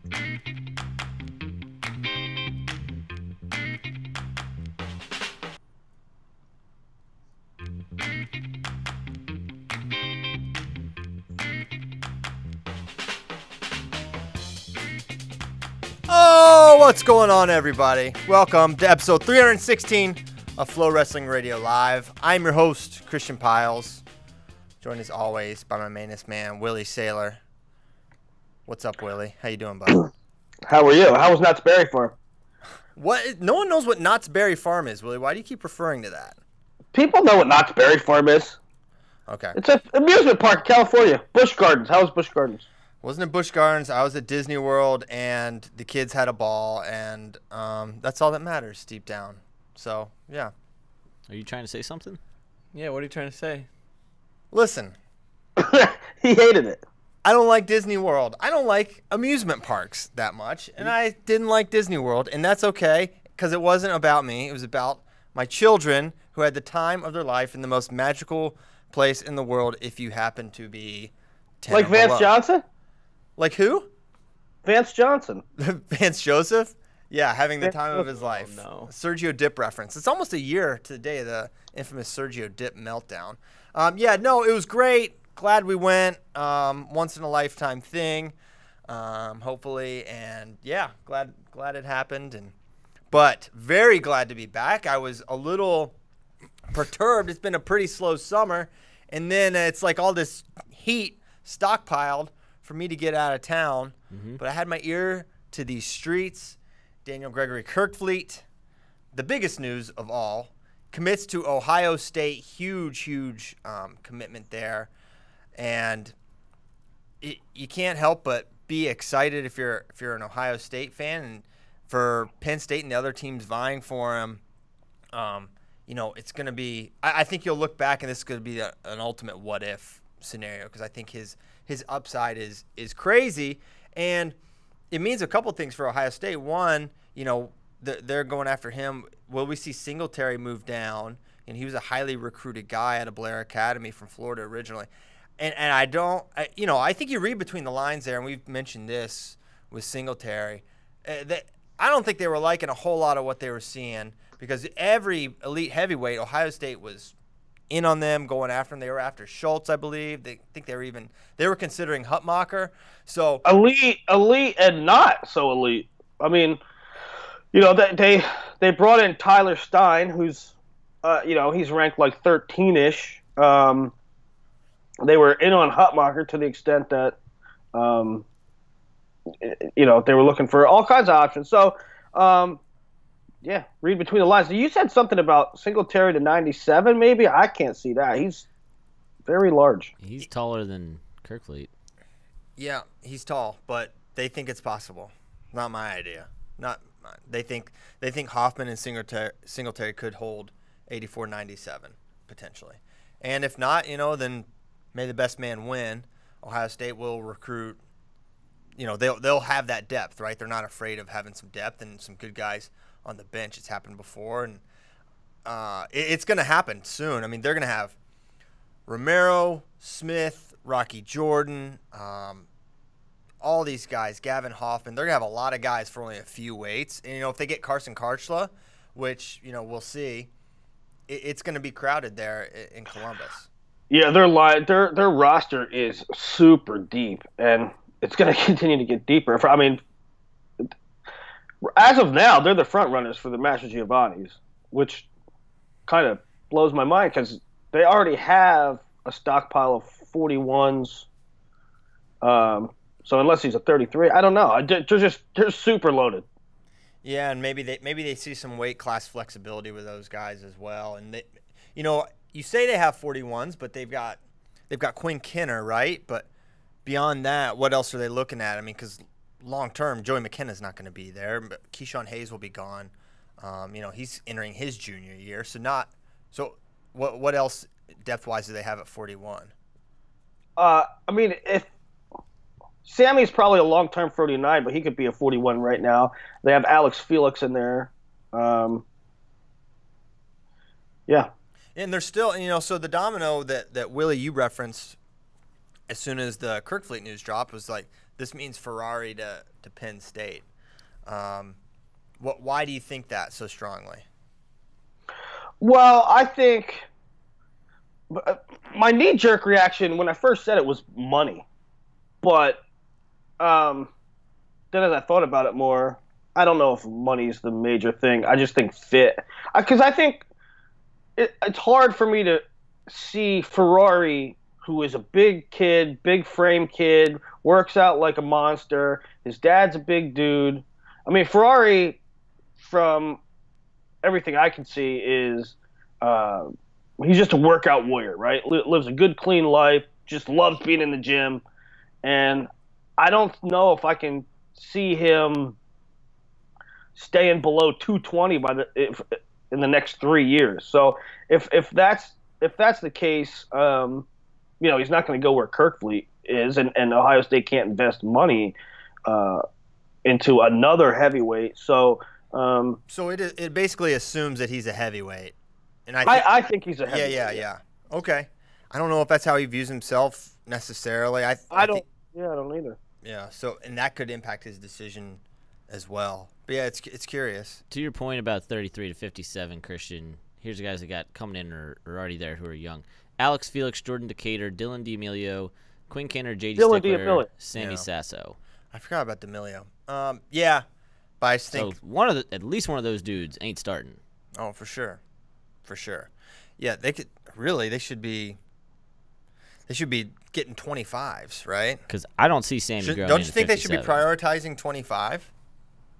Oh, what's going on, everybody? Welcome to episode 316 of FloWrestling Radio Live. I'm your host, Christian Piles, joined as always by my mainest man, Willie Saylor. What's up, Willie? How you doing, bud? How are you? How was Knott's Berry Farm? What? No one knows what Knott's Berry Farm is, Willie. Why do you keep referring to that? People know what Knott's Berry Farm is. Okay. It's an amusement park in California. Busch Gardens. How was Busch Gardens? Wasn't at Busch Gardens. I was at Disney World, and the kids had a ball, and that's all that matters deep down. So, yeah. Are you trying to say something? Yeah, what are you trying to say? Listen. He hated it. I don't like Disney World. I don't like amusement parks that much, and I didn't like Disney World, and that's okay because it wasn't about me. It was about my children who had the time of their life in the most magical place in the world if you happen to be 10 Like Vance Johnson? Like who? Vance Johnson. Vance Joseph? Yeah, having the time of his life. Oh, no. Sergio Dip reference. It's almost a year to the day of the infamous Sergio Dip meltdown. Yeah, no, it was great. Glad we went. Once in a lifetime thing, hopefully, and yeah, glad it happened. But very glad to be back. I was a little perturbed. It's been a pretty slow summer, and then it's like all this heat stockpiled for me to get out of town. Mm-hmm. But I had my ear to these streets. Daniel Gregory Kirkfleet, the biggest news of all, commits to Ohio State. Huge commitment there. And you can't help but be excited if you're an Ohio State fan, and for Penn State and the other teams vying for him. It's going to be. I think you'll look back and this is going to be an ultimate what if scenario because I think his upside is crazy, and it means a couple things for Ohio State. One, they're going after him. Will we see Singletary move down? And he was a highly recruited guy at a Blair Academy from Florida originally. And I think you read between the lines there, and we've mentioned this with Singletary. I don't think they were liking a whole lot of what they were seeing because every elite heavyweight, Ohio State was in on them, going after them. They were after Schultz, I believe. They were considering Hutmacher. So elite and not so elite. I mean, they brought in Tyler Stein, who's he's ranked like 13-ish. They were in on Hutmacher to the extent that, they were looking for all kinds of options. So, yeah, read between the lines. You said something about Singletary to 97, maybe? I can't see that. He's very large. He's taller than Kirkfleet. Yeah, he's tall, but they think it's possible. Not my idea. Not mine. They think Hoffman and Singletary could hold 84-97 potentially. And if not, then may the best man win. Ohio State will recruit. They'll have that depth, right? They're not afraid of having some depth and some good guys on the bench. It's happened before, and it's going to happen soon. I mean, they're going to have Romero, Smith, Rocky Jordan, all these guys, Gavin Hoffman. They're going to have a lot of guys for only a few weights. And, if they get Carson Karchla, which, we'll see, it's going to be crowded there in Columbus. Yeah, their roster is super deep, and it's going to continue to get deeper. As of now, they're the front runners for the Master Giovanni's, which kind of blows my mind because they already have a stockpile of 41s. So unless he's a 33, I don't know. They're super loaded. Yeah, and maybe they see some weight class flexibility with those guys as well. And they, you say they have 41s, but they've got Quinn Kinner, right? But beyond that, what else are they looking at? I mean, because long term, Joey McKenna's not going to be there. But Keyshawn Hayes will be gone. He's entering his junior year. So what else depth wise do they have at 41? If Sammy's probably a long term 39, but he could be a 41 right now. They have Alex Felix in there. Yeah. And there's still, so the domino that Willie, you referenced, as soon as the Kirkfleet news dropped, was like, this means Ferrari to Penn State. Why do you think that so strongly? Well, I think my knee-jerk reaction when I first said it was money. But then as I thought about it more, I don't know if money's the major thing. I just think fit. Because I think it's hard for me to see Ferrari, who is a big kid, big frame kid, works out like a monster. His dad's a big dude. I mean, Ferrari, from everything I can see, is he's just a workout warrior, right? Lives a good, clean life, just loves being in the gym. And I don't know if I can see him staying below 220 in the next 3 years. So if that's the case, he's not going to go where Kirkfleet is, and Ohio State can't invest money into another heavyweight. So it basically assumes that he's a heavyweight, and I think he's a heavyweight. Yeah. Okay, I don't know if that's how he views himself necessarily. I don't either. Yeah. So, and that could impact his decision as well. But yeah, it's curious. To your point about 33 to 57, Christian, here's the guys that got coming in or already there who are young. Alex Felix, Jordan Decatur, Dylan D'Amelio, Quinn Canner, J.D. Stickler, Sammy Sasso. I forgot about D'Amelio. Yeah, but I think at least one of those dudes ain't starting. Oh, for sure. Yeah, they should be getting 25s, right? Because I don't see Sammy growing. Don't you think they should be prioritizing 25?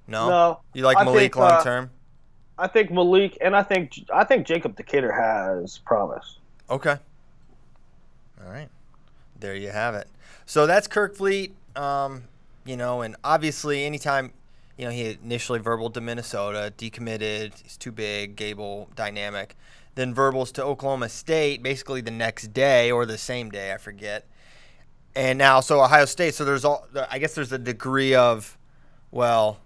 No. You like Malik long term? I think Malik, and I think Jacob Decatur has promise. Okay. All right. There you have it. So that's Kirkfleet. And obviously anytime, he initially verbaled to Minnesota, decommitted, he's too big, Gable dynamic. Then verbals to Oklahoma State basically the next day or the same day, I forget. And now, so Ohio State, so I guess there's a degree of, well,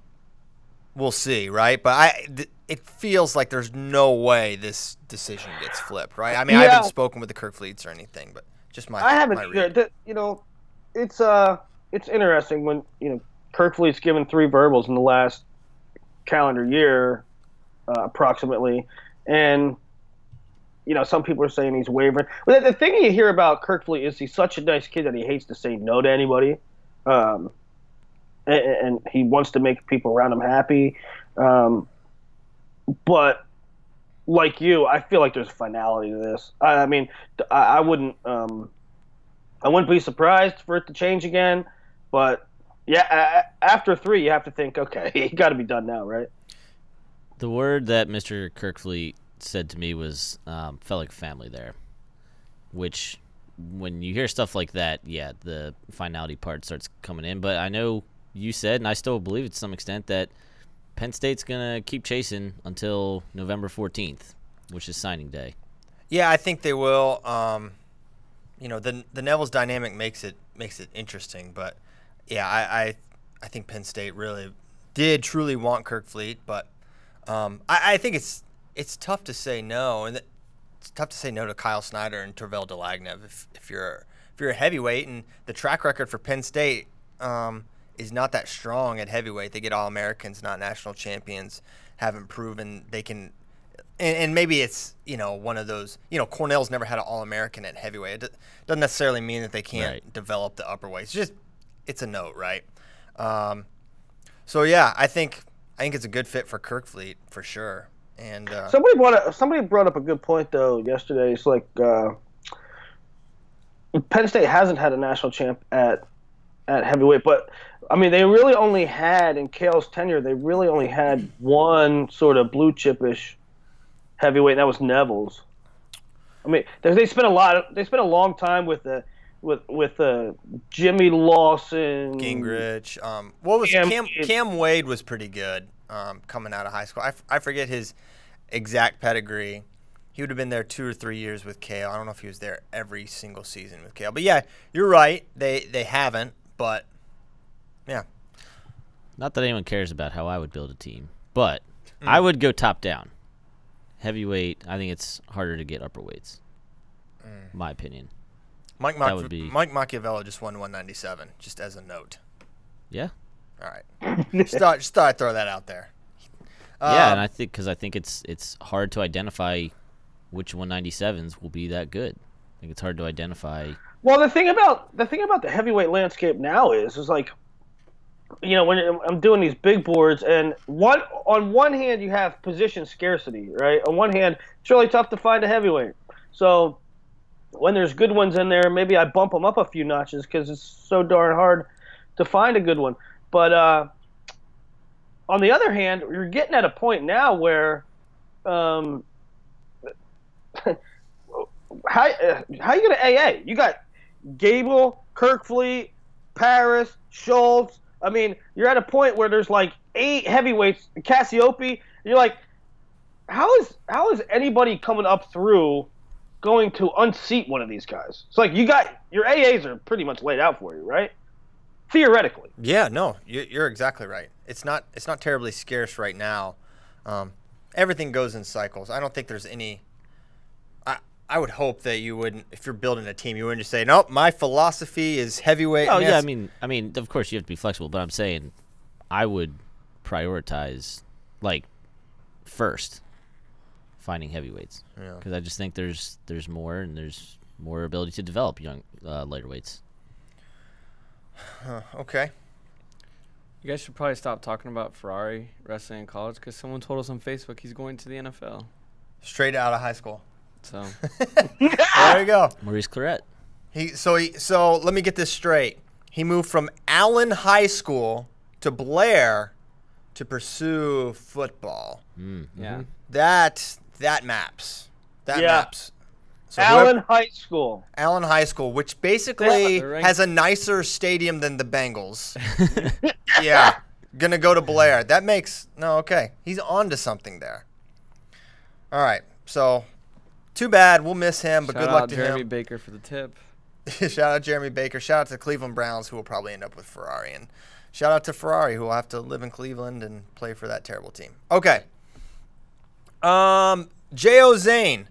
we'll see, right? But it feels like there's no way this decision gets flipped, right? I mean, I haven't spoken with the Kirkfleets or anything, but just my read. It's interesting when Kirkfleet's given 3 verbals in the last calendar year, approximately, and some people are saying he's wavering. But the thing you hear about Kirkfleet is he's such a nice kid that he hates to say no to anybody, and he wants to make people around him happy. But like you, I feel like there's a finality to this. I mean, I wouldn't be surprised for it to change again. But yeah, after 3, you have to think, okay, you got to be done now, right? The word that Mr. Kirkfleet said to me was felt like family there, which when you hear stuff like that, yeah, the finality part starts coming in. But I know you said, and I still believe it to some extent, that Penn State's going to keep chasing until November 14th, which is signing day. Yeah, I think they will. The Nevilles dynamic makes it interesting, but yeah, I think Penn State really did truly want Kirkfleet, but I think it's tough to say no, and it's tough to say no to Kyle Snyder and Tervel Delagnev if you're a heavyweight, and the track record for Penn State is not that strong at heavyweight. They get All-Americans, not national champions, haven't proven they can. And maybe it's, one of those, Cornell's never had an All-American at heavyweight. It doesn't necessarily mean that they can't develop the upper weights. It's a note, right? So yeah, I think it's a good fit for Kirkfleet for sure. And somebody brought up a good point though yesterday. It's like Penn State hasn't had a national champ at heavyweight, but I mean, they really only had, in Cale's tenure, they really only had one sort of blue chip-ish heavyweight, and that was Nevilles. I mean, they spent a long time with Jimmy Lawson, Gingrich. What was Cam Wade was pretty good coming out of high school. I forget his exact pedigree. He would have been there 2 or 3 years with Cale. I don't know if he was there every single season with Cale, but yeah, you're right. They haven't, but yeah. Not that anyone cares about how I would build a team, but I would go top down. Heavyweight, I think it's harder to get upper weights. My opinion. Mike that would be. Mike Machiavelli just won 197, just as a note. Yeah. All right. just thought I'd throw that out there. Yeah, and I think it's hard to identify which 197s will be that good. I think it's hard to identify. Well, the thing about the heavyweight landscape now is like, when I'm doing these big boards, and on one hand you have position scarcity, right? On one hand, it's really tough to find a heavyweight. So when there's good ones in there, maybe I bump them up a few notches because it's so darn hard to find a good one. But on the other hand, you're getting at a point now where how you going to AA? You got Gable, Kirk, Paris, Schultz. I mean, you're at a point where there's like 8 heavyweights, Cassiope. And you're like, how is anybody coming up through going to unseat one of these guys? It's like you got your AAs are pretty much laid out for you, right? Theoretically. Yeah, no, you're exactly right. It's not terribly scarce right now. Everything goes in cycles. I don't think there's any. I would hope that you wouldn't, if you're building a team, you wouldn't just say, nope, my philosophy is heavyweight. Oh yeah, I mean, of course you have to be flexible, but I'm saying I would prioritize first finding heavyweights because I just think there's more and there's more ability to develop young lighter weights. Okay. You guys should probably stop talking about Ferrari wrestling in college because someone told us on Facebook he's going to the NFL. Straight out of high school. So there you go. Maurice Claret. So let me get this straight. He moved from Allen High School to Blair to pursue football. Yeah. That maps. That maps. So Allen High School. Allen High School, which basically has a nicer stadium than the Bengals. Yeah. Gonna go to Blair. That makes okay. He's on to something there. All right. So too bad. We'll miss him, but good luck to Jeremy him. Baker for the tip. Shout out Jeremy Baker. Shout out to the Cleveland Browns, who will probably end up with Ferrari. And shout out to Ferrari, who will have to live in Cleveland and play for that terrible team. Okay. J.O. Zain.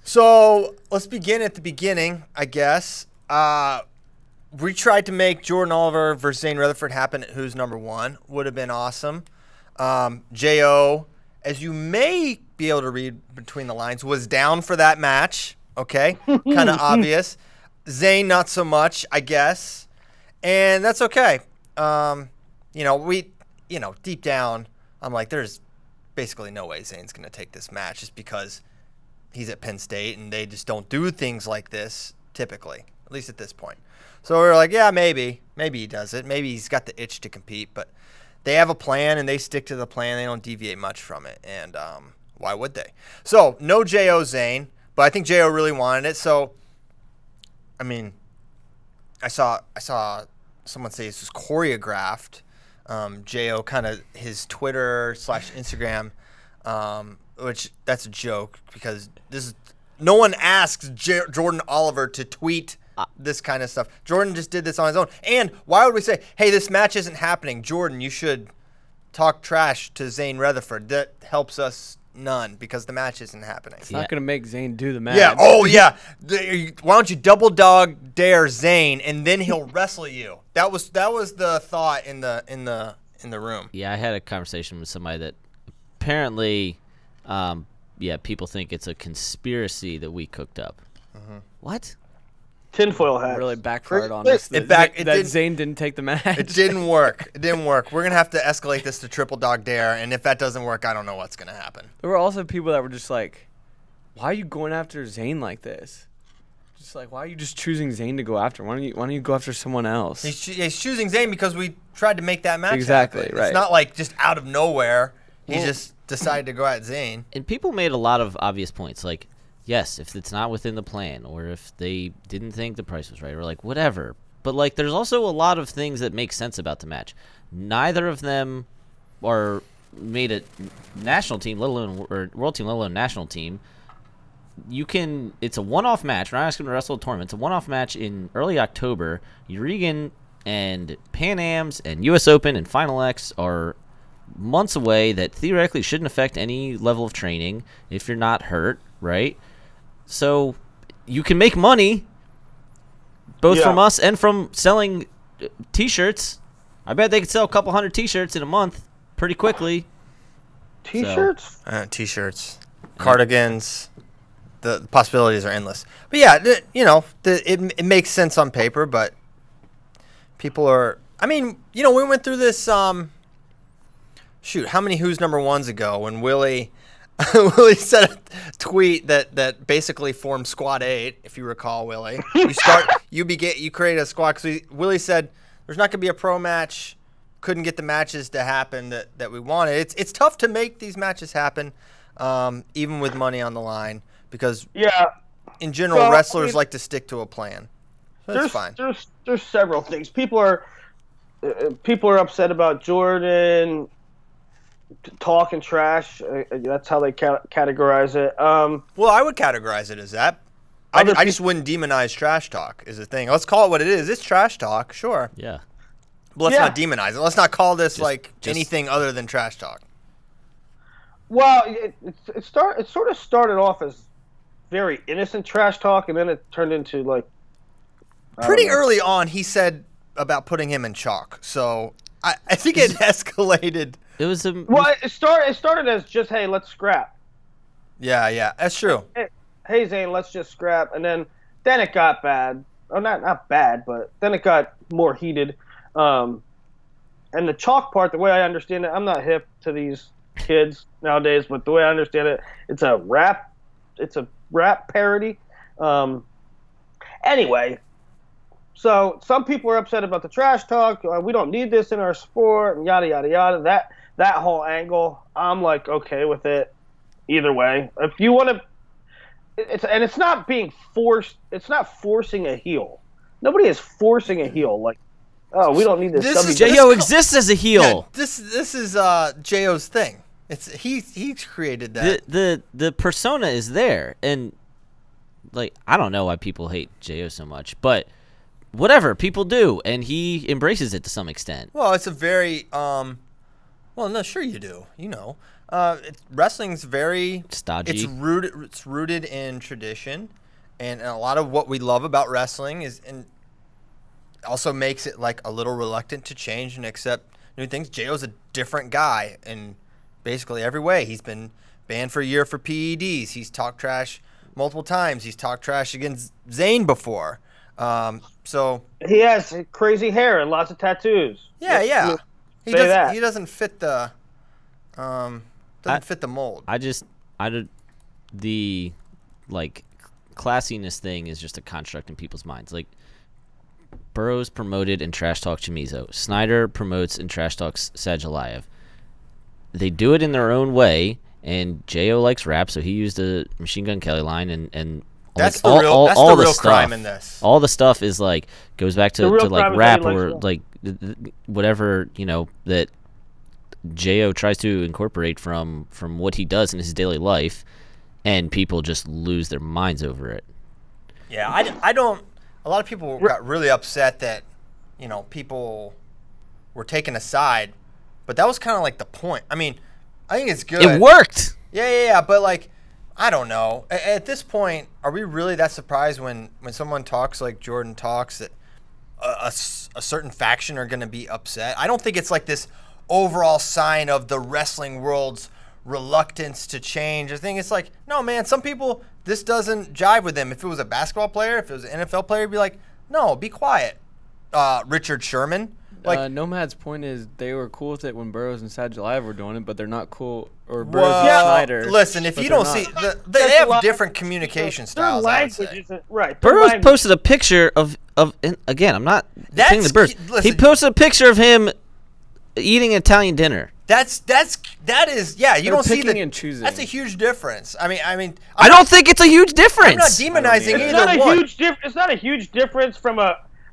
So let's begin at the beginning, I guess. We tried to make Jordan Oliver versus Zane Rutherford happen at Who's Number One. Would have been awesome. J.O., as you may be able to read between the lines, was down for that match. Okay? Kind of obvious. Zane, not so much, I guess. And that's okay. Deep down, I'm like, there's basically no way Zane's going to take this match just because he's at Penn State and they just don't do things like this typically, at least at this point. So we were like, yeah, maybe he does it. Maybe he's got the itch to compete, but they have a plan and they stick to the plan. They don't deviate much from it. And why would they? So no J.O. Zane, but I think J.O. really wanted it. So, I mean, I saw someone say this was choreographed. J.O. kind of his Twitter/Instagram, which that's a joke because no one asks Jordan Oliver to tweet this kind of stuff. Jordan just did this on his own. And why would we say, hey, this match isn't happening? Jordan, you should talk trash to Zane Rutherford. That helps us none because the match isn't happening. It's not going to make Zane do the match. Yeah. Oh, yeah. Why don't you double dog dare Zane and then he'll wrestle you? That was the thought in the room. Yeah, I had a conversation with somebody that apparently, people think it's a conspiracy that we cooked up. Mm-hmm. What? Tinfoil hat. Really backfired on us. That Zane didn't take the match. It didn't work. We're going to have to escalate this to triple dog dare, and if that doesn't work, I don't know what's going to happen. There were also people that were just like, why are you going after Zane like this? Just like, why are you just choosing Zane to go after? Why don't you go after someone else? He's choosing Zane because we tried to make that match exactly happen. Right. It's not like just out of nowhere. He just decided to go at Zane. And people made a lot of obvious points, like, yes, if it's not within the plan, or if they didn't think the price was right, or like whatever. But like, there's also a lot of things that make sense about the match. Neither of them are made a national team, let alone or world team, let alone national team. It's a one-off match. We're not asking to wrestle a tournament. It's a one-off match in early October. Euregan and Pan Ams and U.S. Open and Final X are months away that theoretically shouldn't affect any level of training if you're not hurt, right? So you can make money both from us and from selling T-shirts. I bet they could sell a couple hundred T-shirts in a month pretty quickly. T-shirts? T-shirts, cardigans. The possibilities are endless. But yeah, it makes sense on paper, but people are. I mean, we went through this. Shoot, how many Who's Number Ones ago when Willie said a tweet that basically formed Squad 8, if you recall, Willie. You create a squad because Willie said there's not going to be a pro match. Couldn't get the matches to happen that we wanted. It's tough to make these matches happen, even with money on the line, because in general wrestlers like to stick to a plan. So that's fine. There's several things. People are upset about Jordan talking trash. That's how they categorize it. Well, I would categorize it as that. I just wouldn't demonize trash talk is the thing. Let's call it what it is. It's trash talk, sure. Yeah. But let's not demonize it. Let's not call this anything other than trash talk. Well, it sort of started off as very innocent trash talk, and then it turned into like pretty early on. He said about putting him in chalk, so I think it escalated. It was it started as just, hey, let's scrap. Yeah, that's true. Hey, Zane, let's just scrap, and then it got bad. Oh, not bad, but then it got more heated. And the chalk part, the way I understand it, I'm not hip to these kids nowadays, but the way I understand it, it's a rap parody. Anyway, so some people are upset about the trash talk. We don't need this in our sport, and yada yada yada. That whole angle, I'm like okay with it. Either way, if you want to, it's not being forced. It's not forcing a heel. Nobody is forcing a heel. Like, oh, we don't need this. J.O. exists as a heel. Yeah, this is J.O.'s thing. He created that. The persona is there, and like I don't know why people hate J.O. so much, but whatever, people do, and he embraces it to some extent. Well, it's a very well, no, sure you do. Wrestling's very stodgy. It's rooted in tradition, and a lot of what we love about wrestling also makes it like a little reluctant to change and accept new things. J.O.'s a different guy in basically every way. He's been banned for a year for PEDs. He's talked trash multiple times. He's talked trash against Zayn before. So he has crazy hair and lots of tattoos. Yeah. He doesn't fit the fit the mold. The like classiness thing is just a construct in people's minds. Like Burroughs promoted and trash talks Chamizo. Snyder promotes and trash talks Sajalayev. They do it in their own way, and J.O. likes rap, so he used the Machine Gun Kelly line and that's like, the real crime in this. All the stuff is like goes back to like rap or like whatever that J.O. tries to incorporate from what he does in his daily life, and people just lose their minds over it. Yeah, I don't. A lot of people got really upset that people were taken aside, but that was kind of like the point. I mean, I think it's good. It worked. Yeah, but like, I don't know. At this point, are we really that surprised when someone talks like Jordan talks that a certain faction are going to be upset? I don't think it's like this overall sign of the wrestling world's reluctance to change. I think it's like, no, man, some people, this doesn't jive with them. If it was a basketball player, if it was an NFL player, it'd be like, no, be quiet. Richard Sherman. Like Nomad's point is they were cool with it when Burroughs and Sajalayev were doing it, but they're not cool. Or Burroughs and Snyder. Listen, if you don't see, they have different communication styles. Right. Burroughs posted a picture of and again, I'm not saying the Burroughs. He posted a picture of him eating Italian dinner. That is you don't see and choosing. That's a huge difference. I mean, I don't think it's a huge difference. I'm not demonizing either one. It's not a huge difference from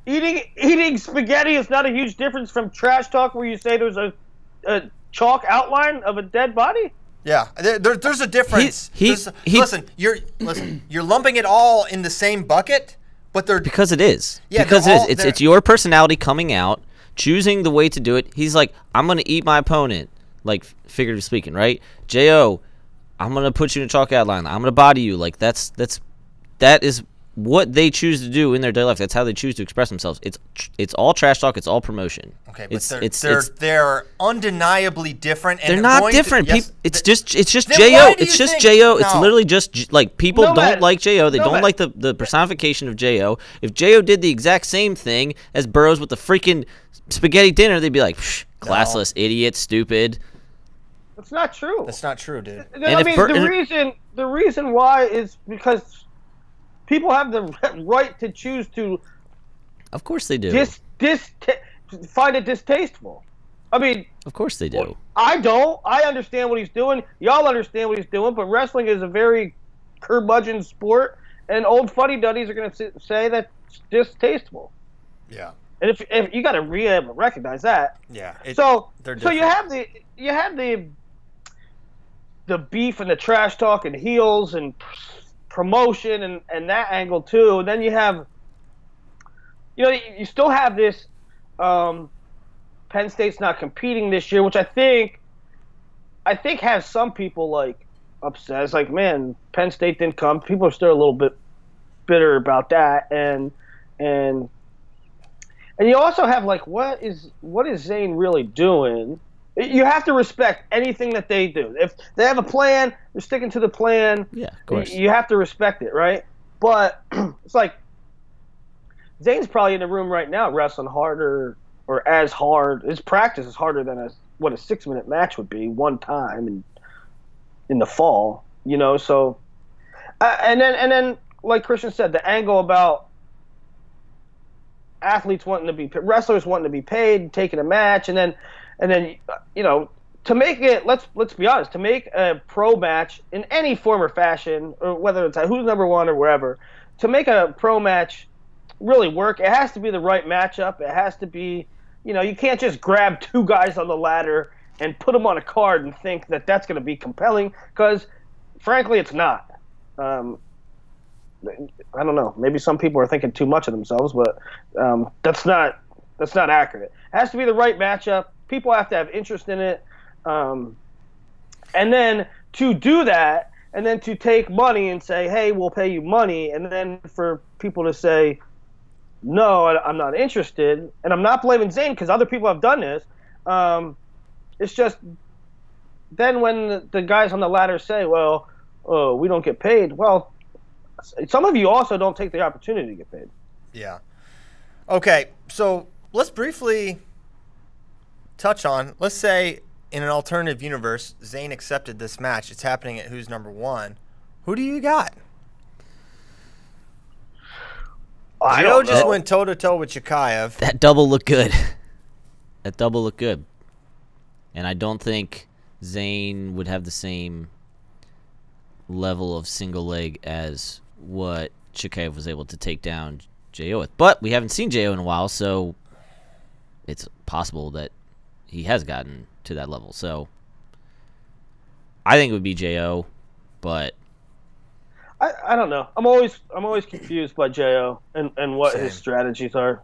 eating spaghetti. Is not a huge difference from trash talk where you say there's a chalk outline of a dead body. Yeah, there's a difference. Listen, you're lumping it all in the same bucket, but they're because it is. Yeah, because it's your personality coming out. Choosing the way to do it. He's like, I'm going to eat my opponent, like figuratively speaking, right? J.O., I'm going to put you in a chalk outline. I'm going to body you. Like that is what they choose to do in their daily life. That's how they choose to express themselves. It's all trash talk. It's all promotion. Okay, but they're undeniably different. And they're not different. It's just Jo. It's just Jo. No. It's literally just like people don't like Jo. They don't Nomad. like the personification of Jo. If Jo did the exact same thing as Burroughs with the freaking spaghetti dinner, they'd be like, classless, idiot, stupid. That's not true. That's not true, dude. I mean, the reason why is because people have the right to choose to. Of course they do. Find it distasteful. I mean, Of course they do. I don't. I understand what he's doing. Y'all understand what he's doing, but wrestling is a very curmudgeon sport, and old fuddy-duddies are going to say that's distasteful. Yeah. And if you got to recognize that. Yeah. So different. you have the beef and the trash talk and heels and promotion and that angle too. And then you have, you still have this. Penn State's not competing this year, which I think has some people like upset. It's like, man, Penn State didn't come. People are still a little bit bitter about that, and you also have like, what is Zayn really doing? You have to respect anything that they do. If they have a plan, they're sticking to the plan. Yeah, of course. You have to respect it, right? But it's like Zayn's probably in the room right now wrestling harder or as hard. His practice is harder than what a 6-minute match would be one time in the fall. So and then like Christian said, the angle about wrestlers wanting to be paid, taking a match, and then to make it, let's be honest, to make a pro match in any form or fashion, or whether it's who's number one or wherever, to make a pro match really work, it has to be the right matchup. It has to be, you can't just grab two guys on the ladder and put them on a card and think that that's going to be compelling, because frankly it's not. I don't know. Maybe some people are thinking too much of themselves, but that's not accurate. It has to be the right matchup. People have to have interest in it, and then to do that, and then to take money and say, "Hey, we'll pay you money," and then for people to say, "No, I'm not interested," and I'm not blaming Zane because other people have done this. It's just then when the guys on the ladder say, "Well, we don't get paid," well. Some of you also don't take the opportunity to get paid. Yeah. Okay, so let's briefly touch on, let's say in an alternative universe, Zayn accepted this match. It's happening at Who's Number One. Who do you got? Joe just went toe-to-toe with Chikaev. That double looked good. And I don't think Zayn would have the same level of single leg as what Chikaev was able to take down Jo with. But we haven't seen Jo in a while, so it's possible that he has gotten to that level. So I think it would be Jo, but I don't know. I'm always confused by Jo and what his strategies are.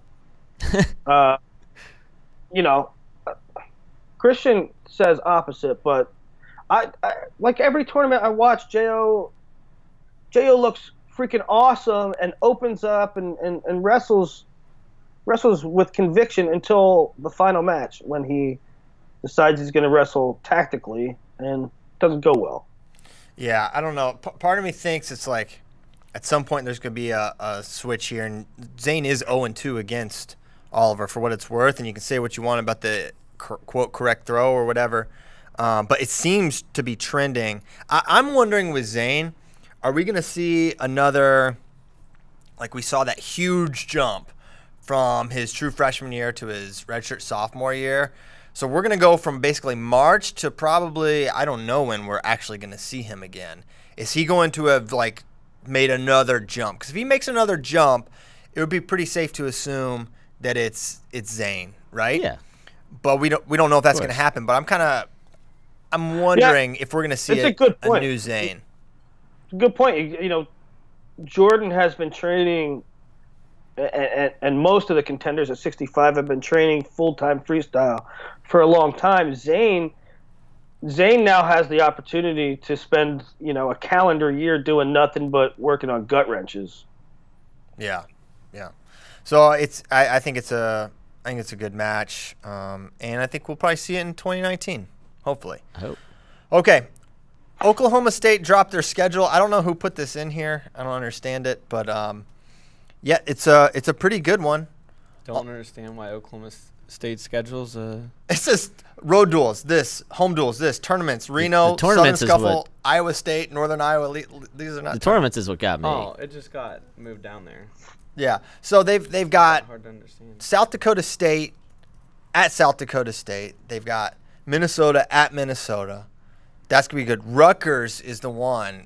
Christian says opposite, but I like every tournament I watch, Jo looks freaking awesome and opens up and wrestles with conviction until the final match when he decides he's going to wrestle tactically and doesn't go well. Yeah, I don't know. Part of me thinks it's like at some point there's going to be a switch here, and Zayn is 0-2 against Oliver for what it's worth, and you can say what you want about the quote correct throw or whatever. But it seems to be trending. I'm wondering with Zayn, are we going to see another, like we saw that huge jump from his true freshman year to his redshirt sophomore year? So we're going to go from basically March to probably, I don't know when we're actually going to see him again. Is he going to have like made another jump? Because if he makes another jump, it would be pretty safe to assume that it's Zayn, right? yeah. But we don't know if that's going to happen. But I'm wondering if we're going to see a new Zayn. Good point. Jordan has been training, and most of the contenders at 65 have been training full-time freestyle for a long time. Zayn now has the opportunity to spend, a calendar year doing nothing but working on gut wrenches. Yeah, yeah. So I think it's a good match, and I think we'll probably see it in 2019, hopefully. I hope. Okay, Oklahoma State dropped their schedule. I don't know who put this in here. I don't understand it, but yeah, it's a pretty good one. Don't understand why Oklahoma State schedules. It's just road duels, home duels, tournaments, Reno, the tournaments Southern Scuffle, is what, Iowa State, Northern Iowa. These are not the tournaments is what got me. Oh, it just got moved down there. Yeah, so they've got Hard to understand. South Dakota State at South Dakota State. They've got Minnesota at Minnesota. That's going to be good. Rutgers is the one.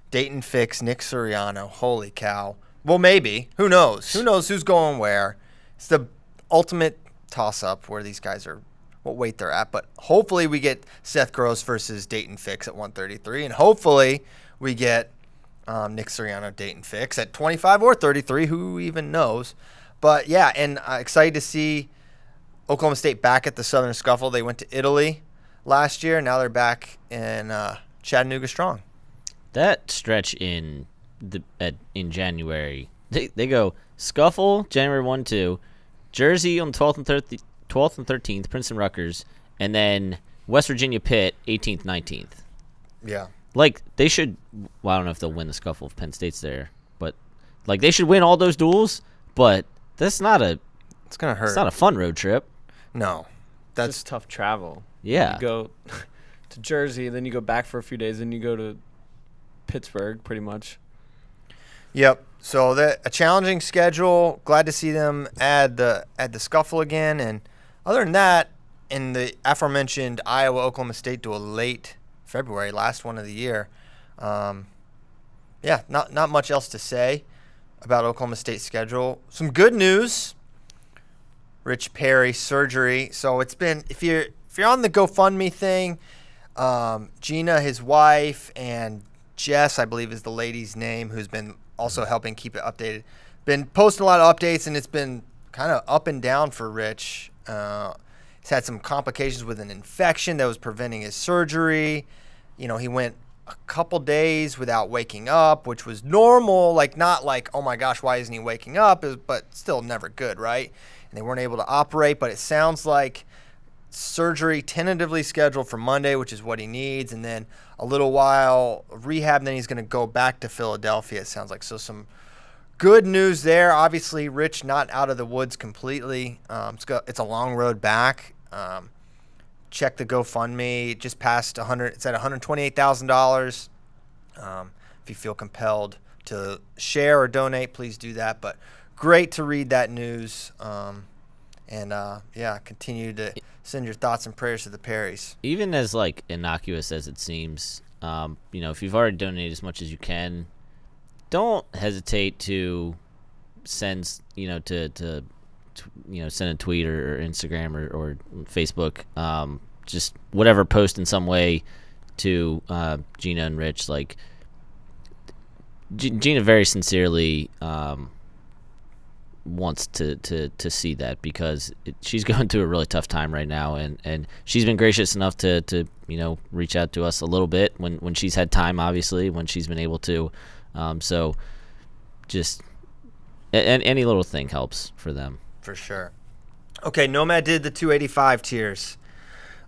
Dayton Fix, Nick Soriano. Holy cow. Well, maybe. Who knows? Who knows who's going where? It's the ultimate toss-up where these guys are, what weight they're at. But hopefully we get Seth Gross versus Dayton Fix at 133. And hopefully we get Nick Soriano, Dayton Fix at 25 or 33. Who even knows? But, yeah, and excited to see Oklahoma State back at the Southern Scuffle. They went to Italy last year. Now they're back in Chattanooga strong. That stretch in January, they go Scuffle January 1-2, Jersey on the 12th and 13th, Princeton Rutgers, and then West Virginia Pitt 18th 19th. Yeah. Like they should. Well, I don't know if they'll win the Scuffle if Penn State's there, but like they should win all those duels. But that's not a. It's gonna hurt. It's not a fun road trip. No, That's just tough travel. Yeah. You go to Jersey, then you go back for a few days, then you go to Pittsburgh, pretty much. Yep. So a challenging schedule. Glad to see them add the Scuffle again. And other than that, in the aforementioned Iowa-Oklahoma State duel late February, last one of the year. Yeah, not much else to say about Oklahoma State's schedule. Some good news. Rich Perry surgery. So it's been, if you're on the GoFundMe thing, Gina, his wife, and Jess, I believe is the lady's name, who's been also helping keep it updated, been posting a lot of updates, and it's been kind of up and down for Rich. He's had some complications with an infection that was preventing his surgery. You know, he went a couple days without waking up, which was normal, like not like, oh my gosh, why isn't he waking up, but still never good, right? And they weren't able to operate, but it sounds like surgery tentatively scheduled for Monday, which is what he needs, and then a little while of rehab, and then he's going to go back to Philadelphia, it sounds like. So some good news there. Obviously, Rich not out of the woods completely. It's a long road back. Check the GoFundMe. It just passed it's at $128,000. If you feel compelled to share or donate, please do that. But great to read that news. Yeah, continue to send your thoughts and prayers to the Perrys. Even as like innocuous as it seems, if you've already donated as much as you can, don't hesitate to send, send a tweet or Instagram or Facebook, just whatever, post in some way to Gina and Rich. Like Gina very sincerely wants to see that, because she's going through a really tough time right now, and she's been gracious enough to reach out to us a little bit when she's had time, obviously, when she's been able to. So just any little thing helps for them. For sure. Okay, Nomad did the 285 tiers.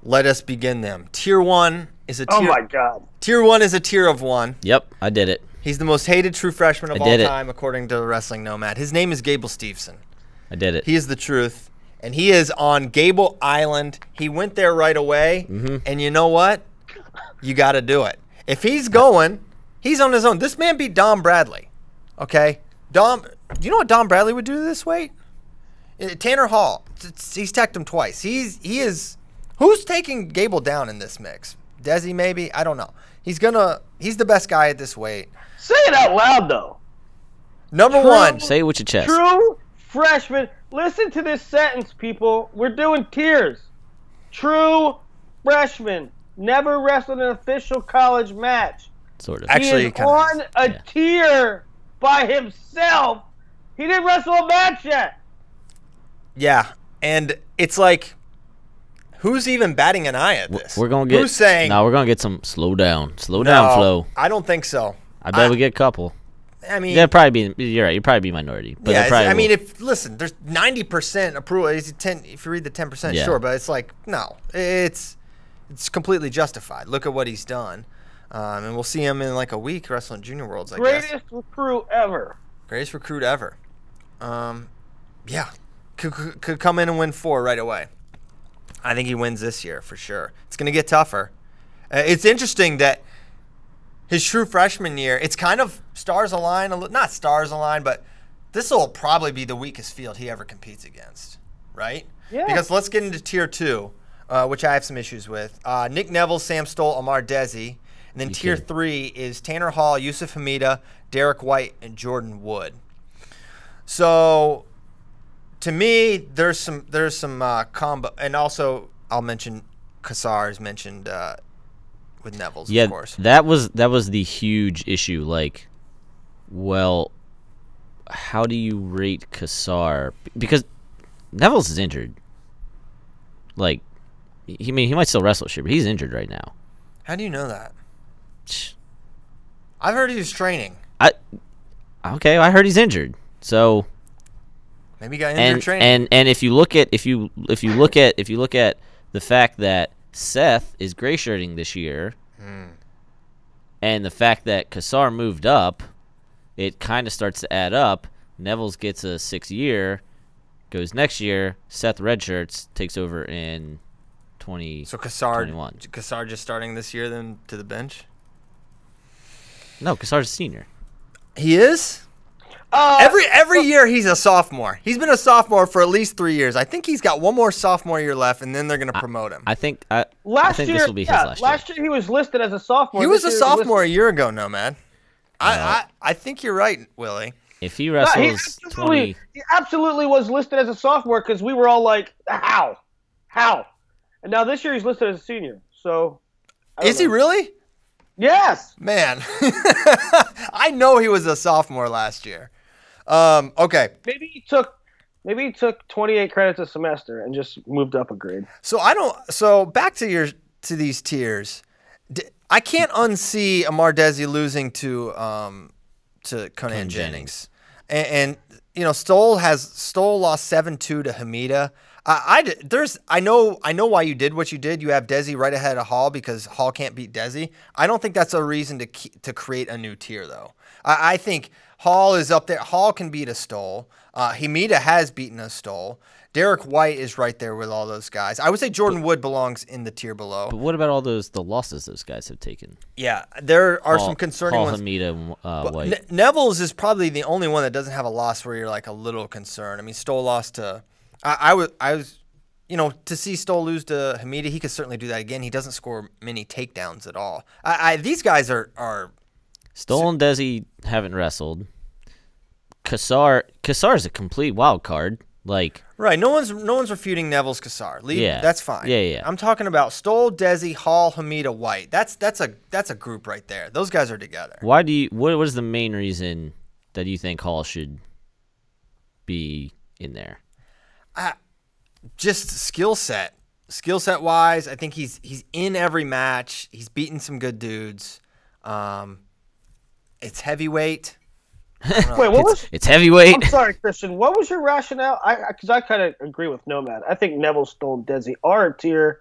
Let us begin them. Tier 1 is a tier. Oh my God. Tier 1 is a tier of 1. Yep, I did it. He's the most hated true freshman of all time, according to Wrestling Nomad. His name is Gable Steven. I did it. He is the truth, and he is on Gable Island. He went there right away, and you know what? You got to do it. If he's going, he's on his own. This man beat Dom Bradley, okay? Do you know what Dom Bradley would do to this weight? Tanner Hall, he's teched him twice. He is. Who's taking Gable down in this mix? Desi maybe? I don't know. He's the best guy at this weight. Say it out loud though. Number one. Say it with your chest. True freshman. Listen to this sentence, people. We're doing tiers. True freshman. Never wrestled an official college match. Sort of. Actually, he is on a tier by himself. He didn't wrestle a match yet. Yeah, and it's like, who's even batting an eye at this? We're gonna get. Who's saying? No, we're gonna get some slow down, Flo. I don't think so. I bet we get a couple. I mean, They'd probably be. You're right. You'd probably be minority. But yeah, probably I mean, listen, there's 90% approval. If you read the 10%, Yeah. sure, but it's like no, it's completely justified. Look at what he's done, and we'll see him in like a week wrestling Junior Worlds. I guess Greatest recruit ever. greatest recruit ever. Yeah, could come in and win 4 right away. I think he wins this year for sure. It's going to get tougher. It's interesting that his true freshman year, it's kind of stars align, not stars align, but this will probably be the weakest field he ever competes against, right? Yeah. Because let's get into Tier 2, which I have some issues with. Nick Nevilles, Sam Stoll, Amar Desi. And then Tier 3 is Tanner Hall, Yusuf Hamida, Derek White, and Jordan Wood. So, to me, there's some combo, and also I'll mention Kassar is mentioned with Nevilles, yeah, of course. that was the huge issue. Like, well, how do you rate Kassar? Because Nevilles is injured. Like, he might still wrestle shit, but he's injured right now. How do you know that? I've heard he was training. Okay, I heard he's injured. So Maybe he got injured training. and if you look at the fact that Seth is gray shirting this year, and the fact that Kassar moved up, it kind of starts to add up. Nevilles gets a 6-year, goes next year. Seth redshirts, takes over in 2021. So Kassar just starting this year then to the bench? No, Kassar's a senior. He is? Every year he's a sophomore. He's been a sophomore for at least 3 years. I think he's got one more sophomore year left, and then they're going to promote him. I think Last this year, will be his last year. year he was listed as a sophomore. He was This a year sophomore a year ago, Nomad. I think you're right, Willie. If he he wrestles absolutely, 20, he absolutely was listed as a sophomore because we were all like, how? And now this year he's listed as a senior. So, Is he really? Yes. Man, I know he was a sophomore last year. Okay. Maybe he took 28 credits a semester and just moved up a grade. So back to these tiers. I can't unsee Amar Desi losing to Conan Jennings. And you know, Stoll lost 7-2 to Hamida. I know why you did what you did. You have Desi right ahead of Hall because Hall can't beat Desi. I don't think that's a reason to create a new tier though. I think Hall is up there. Hall can beat a Stoll. Hamida has beaten a Stoll. Derek White is right there with all those guys. I would say Jordan Wood belongs in the tier below. but what about all the losses those guys have taken? Yeah, there are some concerning Hall, ones. Hamida, and White. Nevilles is probably the only one that doesn't have a loss where you're like a little concerned. I mean, Stoll lost to. I was, you know, to see Stoll lose to Hamida, he could certainly do that again. He doesn't score many takedowns at all. These guys are. Stoll and Desi haven't wrestled. Kassar is a complete wild card. Like, Right, no one's refuting Neville's Kassar. Yeah. That's fine. Yeah. I'm talking about Stoll, Desi, Hall, Hamida, White. That's a group right there. Those guys are together. what is the main reason that you think Hall should be in there? Just skill set wise, I think he's in every match. He's beaten some good dudes. It's heavyweight. Wait, what was? It's heavyweight. I'm sorry, Christian. What was your rationale? Because I kind of agree with Nomad. I think Neville, Stoll, and Desi are a tier.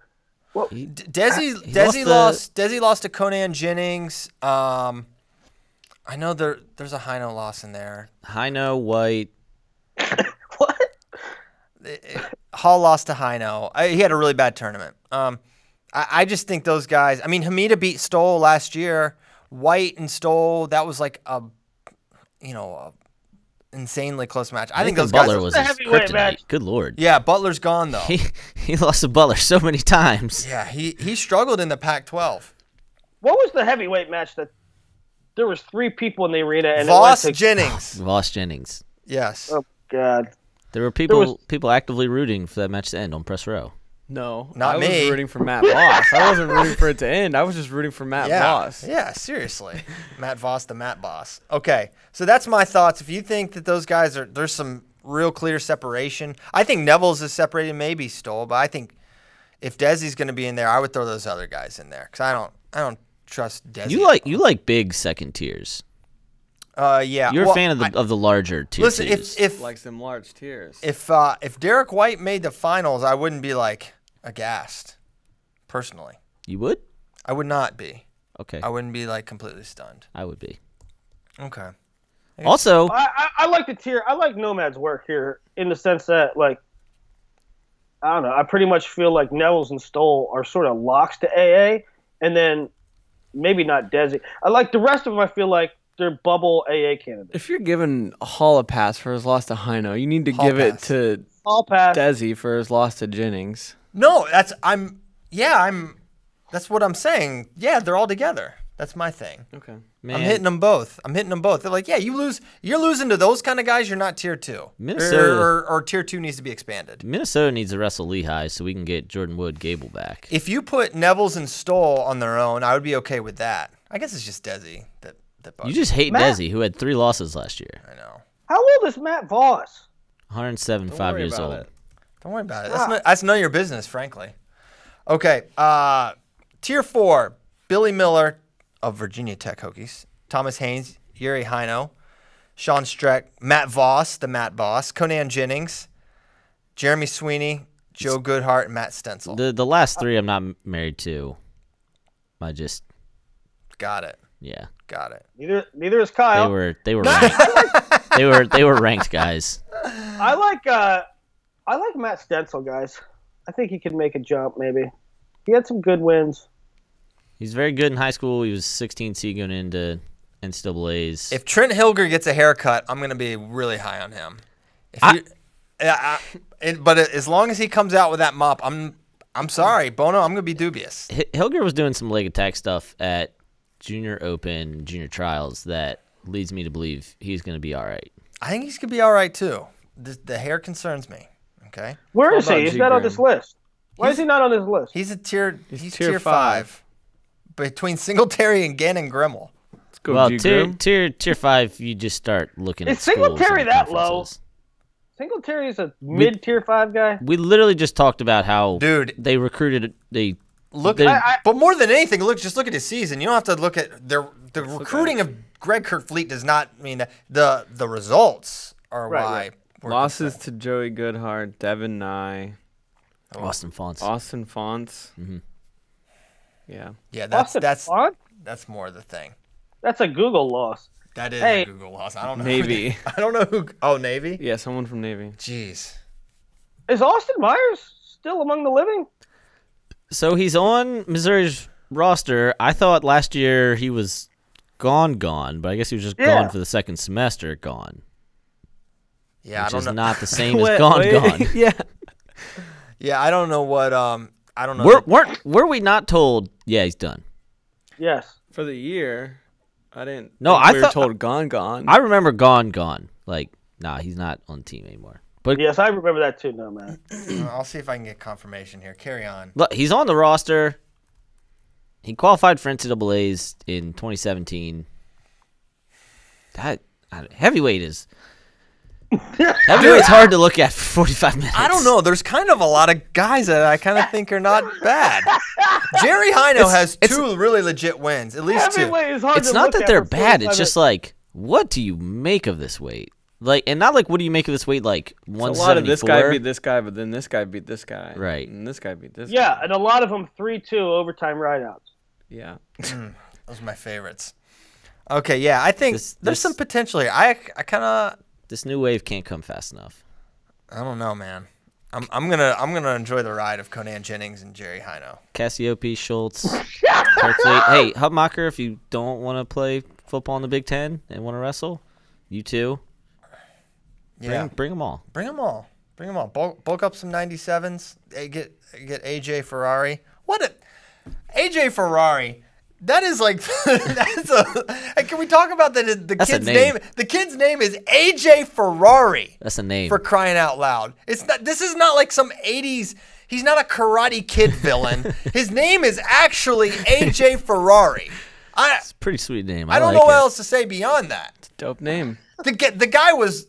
Well, Desi lost to Conan Jennings. I know there's a Hino loss in there. Hino, White. what? Hall lost to Hino. He had a really bad tournament. I just think those guys. I mean, Hamida beat Stoll last year. White and Stoll. That was like a insanely close match. I think those Butler guys. was The his heavyweight kryptonite. match. Good lord. Yeah, Butler's gone though. He lost to Butler so many times. Yeah, he struggled in the Pac-12. What was the heavyweight match that there was 3 people in the arena and Voss it went to, Jennings. Voss Jennings. Yes. Oh God. There were people actively rooting for that match to end on press row. No, Not I me. was rooting for Matt Voss. I wasn't rooting for it to end. I was just rooting for Matt Voss. Yeah, seriously. Matt Voss, the Matt Boss. Okay, so that's my thoughts. If you think that those guys there's some real clear separation. I think Nevilles is separated, maybe Stoll, but I think if Desi's going to be in there, I would throw those other guys in there because I don't trust Desi. You like big second tiers. Yeah. You're well, a fan of the larger tier listen, twos. if Like some large tiers. if Derek White made the finals, I wouldn't be like aghast. Personally, You would? I would not be. Okay. I wouldn't be like completely stunned. I would be. Okay. Also, I like the tier. I like Nomad's work here in the sense that, like, I don't know. I pretty much feel like Nevilles and Stoll are sort of locks to AA, and then maybe not Desi. I like the rest of them. I feel like they're bubble AA candidates. If you're giving Hall a pass for his loss to Hino, you need to Hall give it pass. to All pass. Desi for his loss to Jennings. No, that's what I'm saying. Yeah, they're all together. That's my thing. Okay. man, I'm hitting them both. They're like, yeah, you're losing to those kind of guys. You're not tier 2. Minnesota- or tier 2 needs to be expanded. Minnesota needs to wrestle Lehigh so we can get Jordan Wood Gable back. If you put Nevilles and Stoll on their own, I would be okay with that. I guess it's just Desi that bugs You just hate Matt- Desi, who had 3 losses last year. me. I know. How old is Matt Voss? 107, Don't 5 worry years about old. it. Don't worry about it. Stop. That's none of your business, frankly. Okay. Tier 4, Billy Miller of Virginia Tech Hokies, Thomas Haynes, Yuri Hino, Sean Streck, Matt Voss, the Matt Boss, Conan Jennings, Jeremy Sweeney, Joe Goodhart, and Matt Stencil. The last 3 I'm not married to. I just, Got it. yeah. Got it. Neither is Kyle. They were ranked. they were ranked guys. I like Matt Stencil, guys. I think he could make a jump, maybe. He had some good wins. He's very good in high school. He was 16C going into NCAAs. If Trent Hilger gets a haircut, I'm going to be really high on him. But as long as he comes out with that mop, I'm sorry, Bono, I'm going to be dubious. Hilger was doing some leg attack stuff at Junior Open, Junior Trials that leads me to believe he's going to be all right. I think he's going to be all right, too. The hair concerns me, okay? Where is How he? about He's not on G-Grim? this list. Why is he not on this list? He's tier tier 5. Between Singletary and Gannon Grimmel. Let's go, Well, G-Grim. tier 5, you just start looking Is at schools Singletary and that low? conferences. Singletary is a mid-tier 5 guy. We literally just talked about how Dude. they recruited Look, They- but more than anything, just look at his season. You don't have to look at the recruiting of Greg Kirkfleet does not mean that the results are Right, why. right. we're Losses concerned. to Joey Goodhart, Devin Nye, Austin Fonts. Austin Fonts. Mhm. Yeah. Yeah, Austin Font? that's more the thing. That's a Google loss. That is Hey. a Google loss. I don't know. Navy. I don't know who. Oh, Navy. Yeah, someone from Navy. Jeez. Is Austin Myers still among the living? So he's on Missouri's roster. I thought last year he was gone, but I guess he was just Yeah. gone for the second semester, gone. Yeah, Which I is don't know. not the same as Wait, gone. yeah. Yeah, I don't know what. I don't know. Were we not told? Yeah, he's done. Yes. For the year, I didn't. No, think I we thought- were told gone. I remember gone. Like, nah, he's not on the team anymore. But Yes, I remember that too, no, man. I'll see if I can get confirmation here. Carry on. look, he's on the roster. He qualified for NCAAs in 2017. Heavyweight is heavyweight's hard to look at for 45 minutes. I don't know. There's kind of a lot of guys that I kind of think are not bad. Jerry Hino has two really legit wins, at least two. Heavyweight is hard It's to not look that at they're for bad. 45 It's just minutes. like, what do you make of this weight? Like, and not like, what do you make of this weight? Like, So a 174. lot of this guy beat this guy, but then this guy beat this guy. Right. And this guy beat this Yeah, guy. and a lot of them 3-2 overtime rideouts. Yeah. Those are my favorites. Okay, yeah, I think This- there's this- some potential here. I kind of, This new wave can't come fast enough. I don't know, man. I'm gonna enjoy the ride of Conan Jennings and Jerry Hino. Cassiope, Schultz, Kirkfleet. Hey, Hubmacher, if you don't want to play football in the Big Ten and want to wrestle, you too. Yeah, Bring them all. bring them all. Bring them all. Bulk up some 97s. Get AJ Ferrari. What a AJ Ferrari. That is like that's a. Hey, can we talk about the That's a kid's name. name? The kid's name is AJ Ferrari. That's a name. For crying out loud. It's not. This is not like some 80s. He's not a Karate Kid villain. His name is actually AJ Ferrari. It's a pretty sweet name. I don't like know what it. else to say beyond that. Dope name. The guy was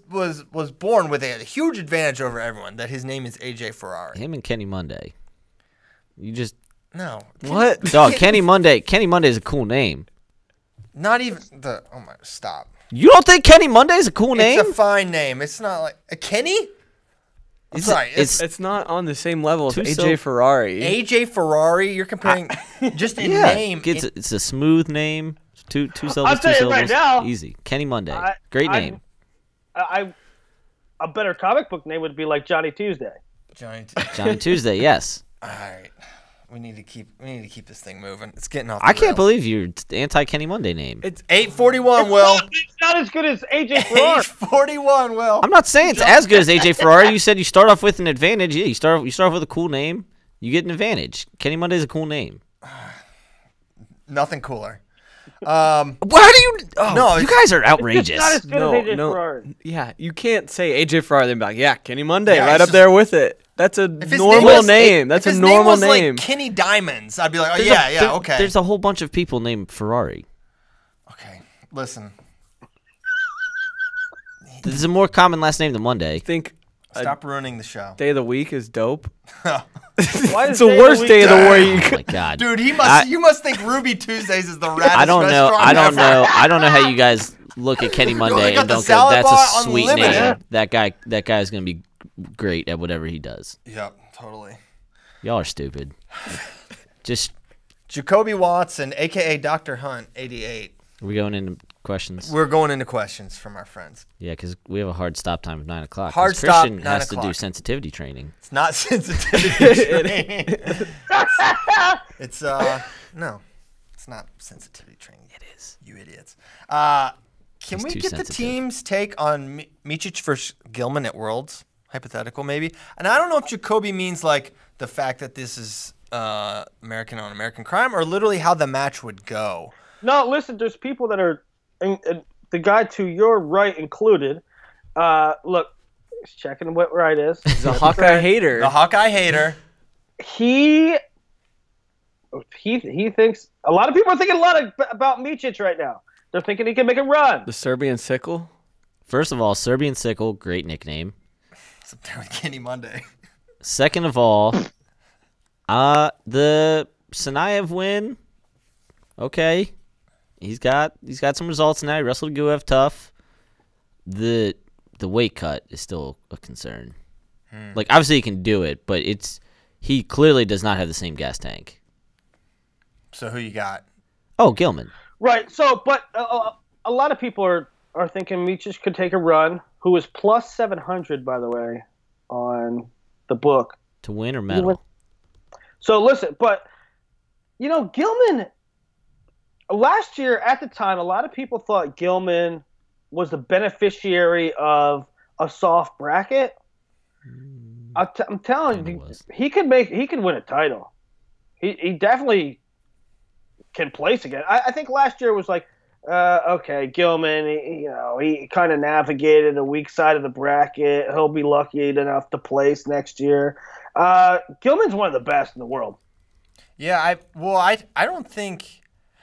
born with a huge advantage over everyone. That his name is AJ Ferrari. Him and Kenny Monday. You just No. What? dog. Kenny Monday. Kenny Monday is a cool name. Not even the. Oh my! Stop. You don't think Kenny Monday is a cool name? It's a fine name. It's not like a Kenny. I'm sorry. It's not on the same level as Too AJ Ferrari. AJ Ferrari. You're comparing just a name. It's a smooth name. Two syllables. I'll tell you right now. Easy. Kenny Monday. Great name. A better comic book name would be like Johnny Tuesday. Johnny Tuesday. Yes. All right. We need to keep this thing moving. It's getting off. I can't believe you're anti Kenny Monday name. It's 841. Will it's not as good as AJ Ferrari. 841. Will. I'm not saying it's as good as AJ Ferrari. You said you start off with an advantage. Yeah, you start off with a cool name. You get an advantage. Kenny Monday is a cool name. Nothing cooler. Why do you? Oh, no, you guys are outrageous. Not as good as AJ Ferrari. Yeah, you can't say AJ Ferrari then be like, yeah, Kenny Monday, right up there with it. That's a normal name. That's a normal name. Like Kenny Diamonds, I'd be like, oh, okay. There's a whole bunch of people named Ferrari. Okay, listen. This is a more common last name than Monday. Stop ruining the show. Day of the week is dope. It's the worst day of the week. Oh my god, dude! You must think Ruby Tuesdays is the raddest. I don't know. restaurant I don't ever. know. I don't know how you guys look at Kenny Monday and don't go, "That's a sweet name." That guy is gonna be great at whatever he does. Yep, totally. Y'all are stupid. Just Jacoby Watson, aka Dr. Hunt, 88. Are we going into questions? We're going into questions from our friends. Yeah, because we have a hard stop time of 9 o'clock. Hard stop. Christian 9 has to do o'clock. sensitivity training. It's not sensitivity training. It's no, it's not sensitivity training. It is. You idiots. Can He's we too get sensitive. the team's take on Micic versus Gillman at Worlds? Hypothetical, maybe. And I don't know if Jacoby means like the fact that this is American on American crime, or literally how the match would go. No, listen. There's people that are, and the guy to your right included. Look, he's checking what right is. He's a Hawkeye hater. The Hawkeye hater. He thinks a lot of people are thinking a lot about Micic right now. They're thinking he can make a run. The Serbian sickle. First of all, Serbian Sickle, great nickname. It's up there with Kenny Monday. Second of all, the Sanayev win. Okay, he's got some results now. He wrestled Guev tough. The weight cut is still a concern. Like obviously he can do it, but he clearly does not have the same gas tank. So who you got? Oh, Gillman. Right. So, but a lot of people are thinking Micic could take a run. Who is plus 700, by the way, on the book. To win or medal? So listen, but Gillman. Last year, at the time, a lot of people thought Gillman was the beneficiary of a soft bracket. I'm telling you, he could win a title. He definitely can place again. I think last year was like, okay, Gillman, he kind of navigated the weak side of the bracket. He'll be lucky enough to place next year. Gillman's one of the best in the world. Yeah, I don't think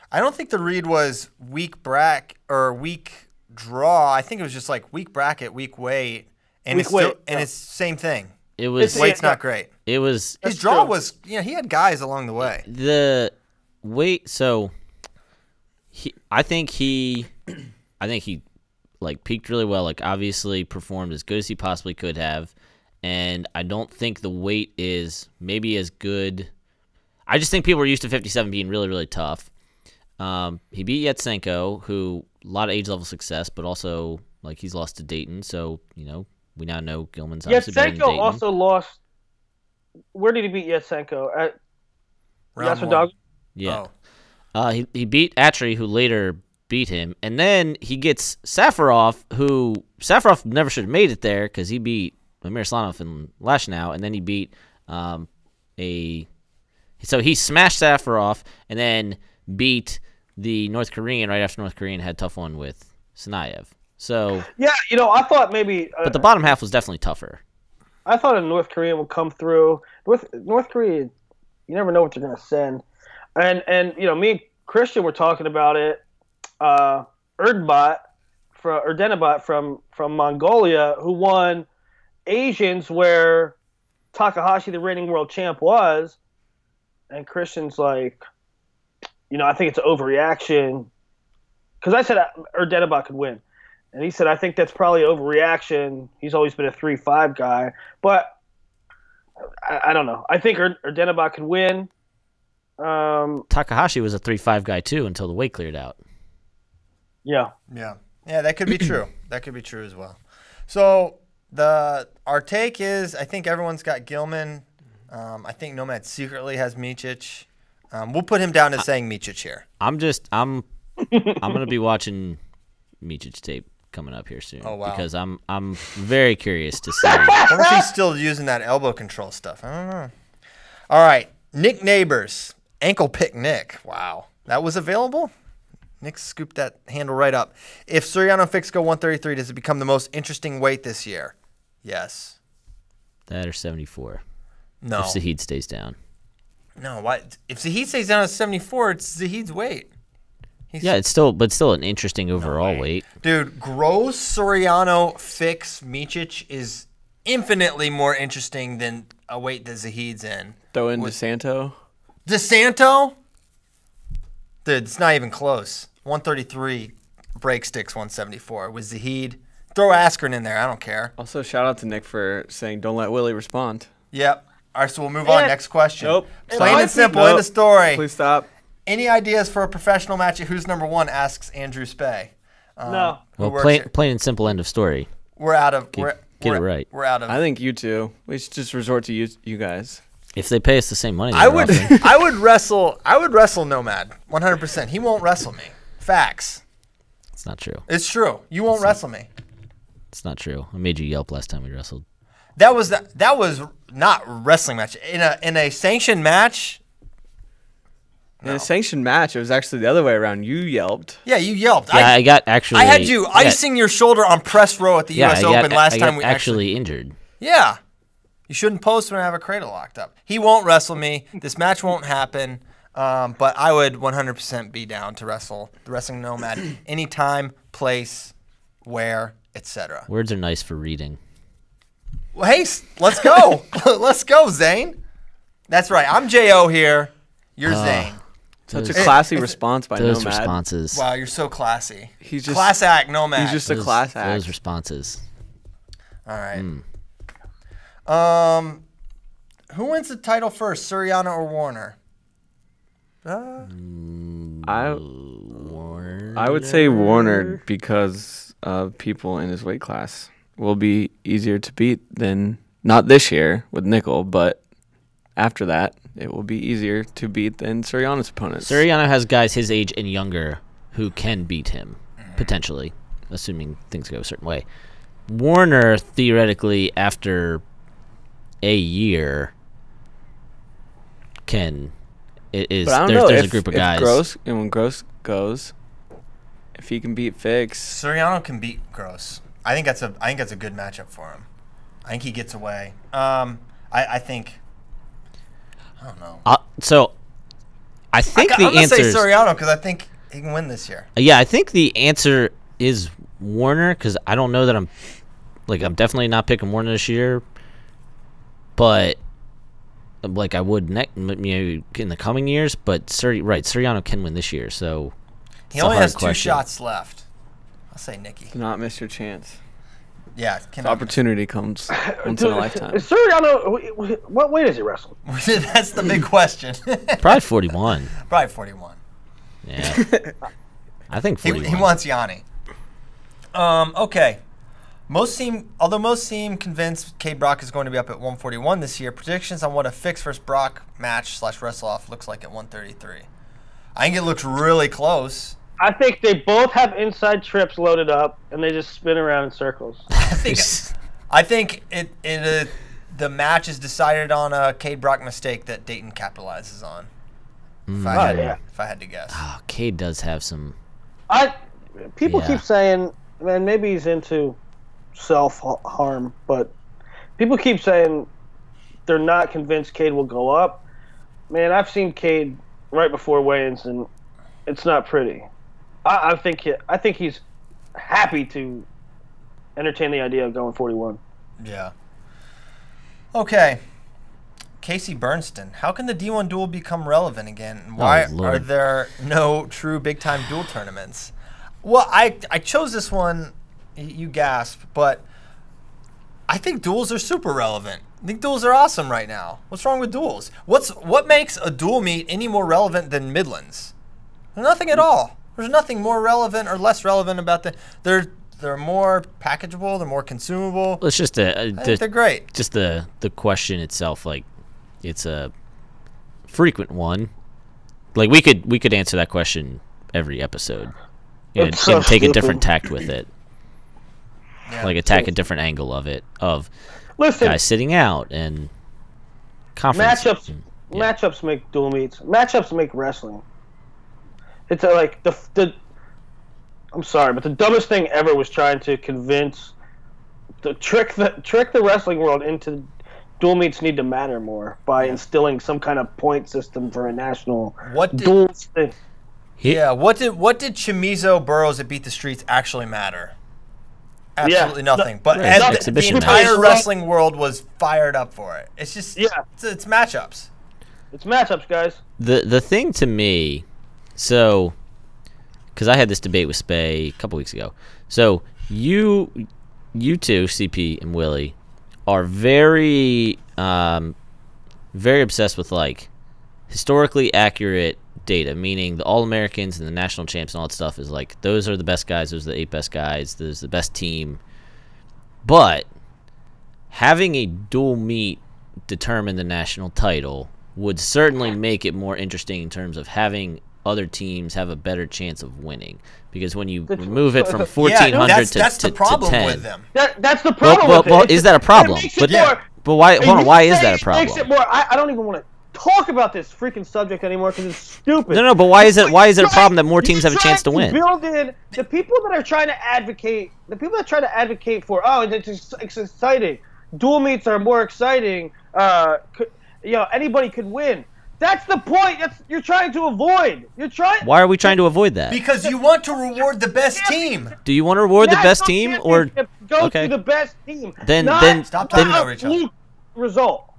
the read was weak bracket or weak draw. I think it was just like weak bracket, weak weight, and it's same thing. It was weight's not great. It was his draw was he had guys along the way. The weight, so I think he like peaked really well. Like obviously performed as good as he possibly could have, and I don't think the weight is maybe as good. I just think people are used to 57 being really, really tough. He beat Yatsenko, who a lot of age level success, but also like he's lost to Dayton, so we now know Gillman's obviously better than Dayton. Yatsenko also lost. Where did he beat Yatsenko? At Round one. Yeah. Oh. He beat Atri, who later beat him, and then he gets Safarov, who Safarov never should have made it there because he beat Miroslav and Lashnow, and then he beat so he smashed Safarov and then beat the North Korean right after North Korean had a tough one with Sanayev. So yeah, I thought maybe, but the bottom half was definitely tougher. I thought a North Korean would come through. North Korea, you never know what they're gonna send, and me and Christian were talking about it. Erdenbot from Mongolia, who won Asians where Takahashi, the reigning world champ, was. And Christian's like, I think it's an overreaction. Because I said Erdenbot could win. And he said, I think that's probably overreaction. He's always been a 3-5 guy. But I don't know. I think Erdenabot could win. Takahashi was a 3-5 guy too until the weight cleared out. Yeah. Yeah, that could be true. That could be true as well. So our take is, I think everyone's got Gillman. I think Nomad secretly has Micic. We'll put him down as saying Micic here. I'm gonna be watching Micic tape coming up here soon. Oh, wow. Because I'm very curious to see. I wonder if he's still using that elbow control stuff. I don't know. All right, Nick Neighbors, ankle pick Nick. Wow, that was available. Nick scooped that handle right up. If Soriano Fixico 133, does it become the most interesting weight this year? Yes. That or 74. No. If Zahid stays down. No. Why? If Zahid stays down at 74, it's Zahid's weight. Yeah, it's still an interesting overall weight. Dude, gross Soriano Fix Micic is infinitely more interesting than a weight that Zahid's in. Throw in DeSanto. DeSanto? Dude, it's not even close. 133, break sticks 174. With Zahid, throw Askren in there. I don't care. Also, shout out to Nick for saying, don't let Willie respond. Yep. All right, so we'll move on. Next question. Nope. Plain and simple, in the story. Please stop. Any ideas for a professional match at Who's Number One, asks Andrew Spey. No. Well, plain and simple, end of story. We're out of... Get it right. We're out of... I think you two. We should just resort to you guys. If they pay us the same money, I would wrestle Nomad 100%. He won't wrestle me. Facts. It's not true. It's true. You won't wrestle me. It's not true. I made you yelp last time we wrestled. That was not a wrestling match. In a sanctioned match. In a sanctioned match, it was actually the other way around. You yelped. Yeah, you yelped. Yeah, I got actually. I had you icing your shoulder on press row at the U.S. Open last time we actually injured. Yeah. You shouldn't post when I have a cradle locked up. He won't wrestle me. This match won't happen. But I would 100% be down to wrestle the Wrestling Nomad anytime, place, where, etc. Words are nice for reading. Well, hey, let's go. Let's go, Zane. That's right. I'm J.O. here. You're Zane. Such a classy response by Those Nomad. responses. Wow, you're so classy. He's just class act, Nomad. He's just a class act. Those responses. All right. Who wins the title first, Soriano or Warner? I would say Warner because of people in his weight class will be easier to beat than not this year with Nickel, but after that it will be easier to beat than Soriano's opponents. Soriano has guys his age and younger who can beat him potentially, assuming things go a certain way. Warner theoretically after a year can there's a group of guys. When Gross goes, if he can beat Fix, Soriano can beat Gross. I think that's a good matchup for him. I think he gets away. I think I don't know. So I think the answer is Soriano because I think he can win this year. Yeah, I think the answer is Warner because I don't know that I'm definitely not picking Warner this year, but like I would maybe in the coming years. But Soriano can win this year, so he only has 2 shots left. I'll say Nikki. Do not miss your chance. Yeah, opportunity comes once in a lifetime. Soriano, what weight does he wrestle? That's the big question. Probably 41. Probably 41. Yeah, I think 41. He wants Yanni. Okay. Although most seem convinced Cade Brock is going to be up at 141 this year, predictions on what a Fix versus Brock match / wrestle off looks like at 133. I think it looks really close. I think they both have inside trips loaded up, and they just spin around in circles. I think the match is decided on a Cade Brock mistake that Dayton capitalizes on. If I had to guess. Oh, Cade does have some. People keep saying, man, maybe he's into self-harm, but people keep saying they're not convinced Cade will go up. Man, I've seen Cade right before weigh-ins, and it's not pretty. I think he's happy to entertain the idea of going 41. Yeah. Okay. Casey Bernston, how can the D1 duel become relevant again? And why are there no true big-time duel tournaments? Well, I chose this one you gasp, but I think duels are super relevant. I think duels are awesome right now. What's wrong with duels? What makes a duel meet any more relevant than Midlands? There's nothing at all. There's nothing more relevant or less relevant about they're more packageable, they're more consumable. Well, it's just I think they're great. Just the question itself, like it's a frequent one. Like we could answer that question every episode. And take a different tact with it. Yeah, like attack a different angle of it. Listen, guys sitting out and conference matchups make dual meets. Matchups make wrestling. It's like the I'm sorry, but the dumbest thing ever was trying to trick the wrestling world into dual meets need to matter more by instilling some kind of point system for a national dual thing. Yeah, what did Chamizo Burroughs that beat the streets actually matter? Absolutely nothing. But the entire wrestling world was fired up for it. It's just it's matchups. It's matchups, guys. The thing to me, so because I had this debate with Spay a couple weeks ago. So you two, CP and Willie, are very very obsessed with like historically accurate data, meaning the All-Americans and the national champs and all that stuff is like those are the best guys, those are the 8 best guys, those are the best team. But having a dual meet determine the national title would certainly make it more interesting in terms of having other teams have a better chance of winning, because when you remove it from 1,400 that's to the problem 10, with them. That's the problem. Well, is that a problem? But why? Hold on, why is that a problem? Makes it more. I don't even want to talk about this freaking subject anymore because it's stupid. No, but why is it? Why is it a problem that more teams have a chance to win? Build in the people that are trying to advocate. The people that try to advocate for it's exciting. Dual meets are more exciting. Anybody could win. That's the point. You're trying to avoid. Why are we trying to avoid that? Because you want to reward the best team. Do you want to reward the best team or go to the best team? Then stop talking over each other. Result.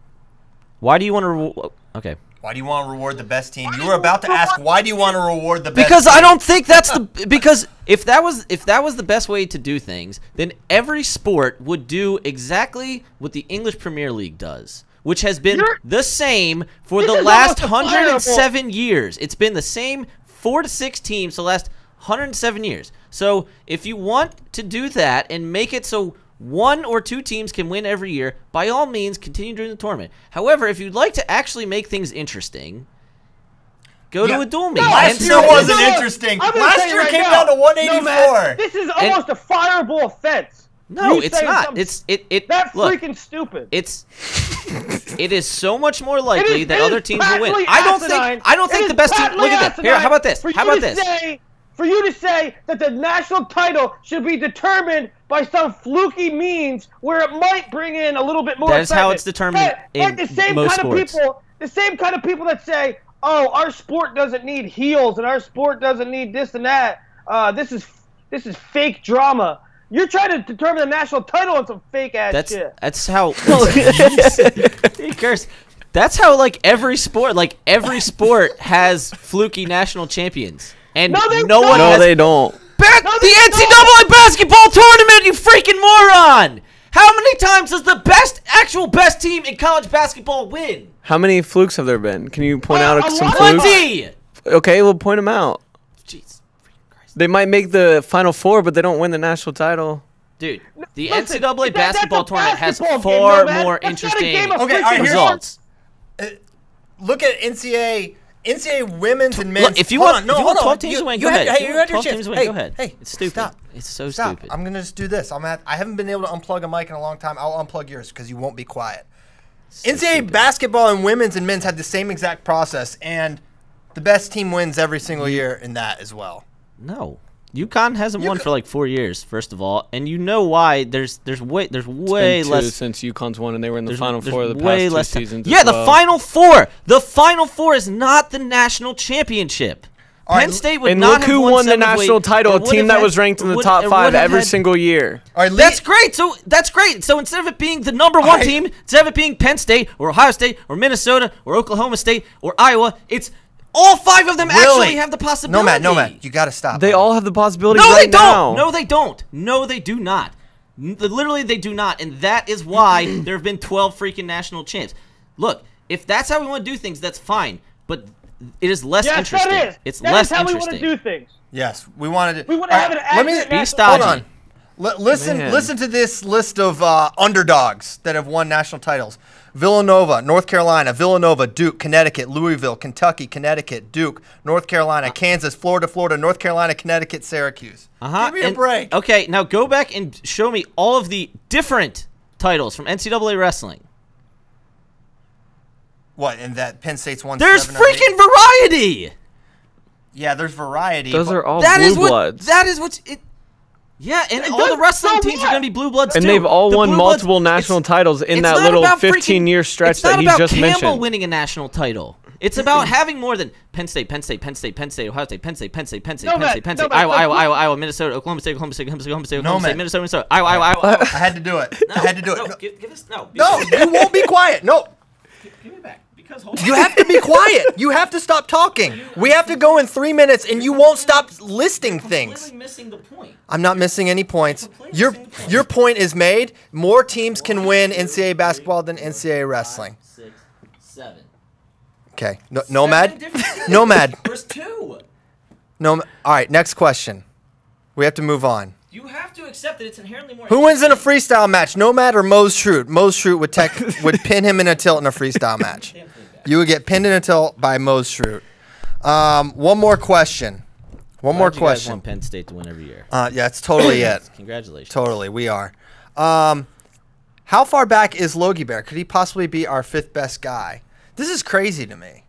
Why do you want to reward? Okay. Why do you want to reward the best team? You were about to ask, why do you want to reward the best because team? I don't think that's because if that was the best way to do things, then every sport would do exactly what the English Premier League does, which has been the same for the last 107 years. It's been the same 4 to 6 teams the last 107 years. So if you want to do that and make it so 1 or 2 teams can win every year, by all means, continue during the tournament. However, if you'd like to actually make things interesting, go to a dual meet. Last year wasn't interesting. Last year came down to 184. This is almost a fireable offense. No, it's not. That's freaking stupid. It is so much more likely that other teams will win. I don't think the best team. Look at this. Here, how about this? For you to say that the national title should be determined by some fluky means where it might bring in a little bit more. That is how it's determined in most sports. The same kind of people that say, "Oh, our sport doesn't need heels and our sport doesn't need this and that. This is fake drama." You're trying to determine the national title on some fake ass shit. That's how. He cursed. That's how every sport has fluky national champions. And no one has. They don't. The NCAA basketball tournament, you freaking moron! How many times does the actual best team in college basketball win? How many flukes have there been? Can you point out some flukes? 20! Okay, we'll point them out. Jeez. They might make the Final Four, but they don't win the national title. Dude, the NCAA basketball tournament has far more interesting results. Look at NCAA women's and men's. Look, if you want 12 teams to win, go ahead. You had your chance. Go ahead. Hey, it's stupid. Stop. It's so stop. stupid. I'm gonna just do this. I haven't been able to unplug a mic in a long time. I'll unplug yours because you won't be quiet. NCAA basketball and women's and men's had the same exact process, and the best team wins every single year in that as well. No. UConn hasn't won for like 4 years, first of all, and you know why? There's way less since UConn's won, and they were in the Final Four the way past 2 less seasons. Yeah, the Final Four. The Final Four is not the national championship. Penn State would not have won. And look who won the national title, a team that was ranked in the top 5 every single year. That's great. So instead of it being the number 1 team, instead of it being Penn State or Ohio State or Minnesota or Oklahoma State or Iowa, it's All 5 of them actually have the possibility. Nomad, you got to stop. They all have the possibility No, right they don't. now. No, they don't. No, they do not. Literally, they do not. And that is why there have been 12 freaking national champs. Look, if that's how we want to do things, that's fine. But it is less interesting. That is. It's that less is how interesting. we want to do things. Yes, we wanted to. We want to have an accurate Be national stodgy. Hold on. Listen to this list of underdogs that have won national titles. Villanova, North Carolina, Villanova, Duke, Connecticut, Louisville, Kentucky, Connecticut, Duke, North Carolina, Kansas, Florida, North Carolina, Connecticut, Syracuse. Give me a break. Okay, now go back and show me all of the different titles from NCAA wrestling. What, in that Penn State's won There's 7 or 8? freaking variety. Yeah, there's variety. Those are all That blue is what. bloods. That is what's it. Yeah, and all the wrestling teams are going to be blue bloods and too. they've all The won Blue multiple Bloods, national titles in it's that not little about 15-year stretch that he just It's not about Campbell mentioned. winning a national title. It's about having more than Penn State, Ohio State, Penn State, Penn State, Iowa, Minnesota, Oklahoma State, Minnesota, Iowa. I had to do it. I had to do it. No, give us No, you won't be quiet. No. Give me back. Because You have to be quiet. You have to stop talking. We have to go in 3 minutes, and you won't stop listing things. completely missing the point. I'm not missing any points. Completely Your missing the point. your point is made. More teams can win NCAA basketball than NCAA wrestling. 6, 7. Okay. Nomad. 7 different teams. Nomad. There's 2. All right. Next question. We have to move on. You have to accept that it's inherently more. Who wins in a freestyle match? Nomad or Mose Schrute? Mose Schrute would pin him in a tilt in a freestyle match. You would get pinned in a tilt by Mose Schrute. One more question. One more You guys question. want Penn State to win every year. Yeah, it's totally it. Congratulations. Totally, we are. How far back is Logie Bear? Could he possibly be our 5th best guy? This is crazy to me.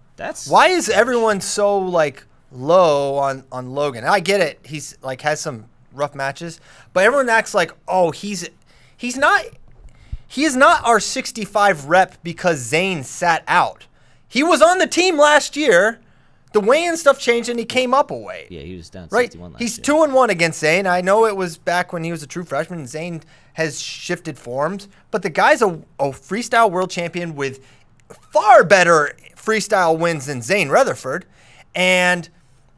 Why is everyone so low on Logan? I get it. He's has some rough matches, but everyone acts like, oh, he's not. He is not our 65 rep because Zane sat out. He was on the team last year. The weigh-in stuff changed and he came up a weight. Yeah, he was down 61 right. last He's year. 2-1 against Zane. I know it was back when he was a true freshman. Zane has shifted forms, but the guy's a freestyle world champion with far better freestyle wins than Zane Rutherford. And,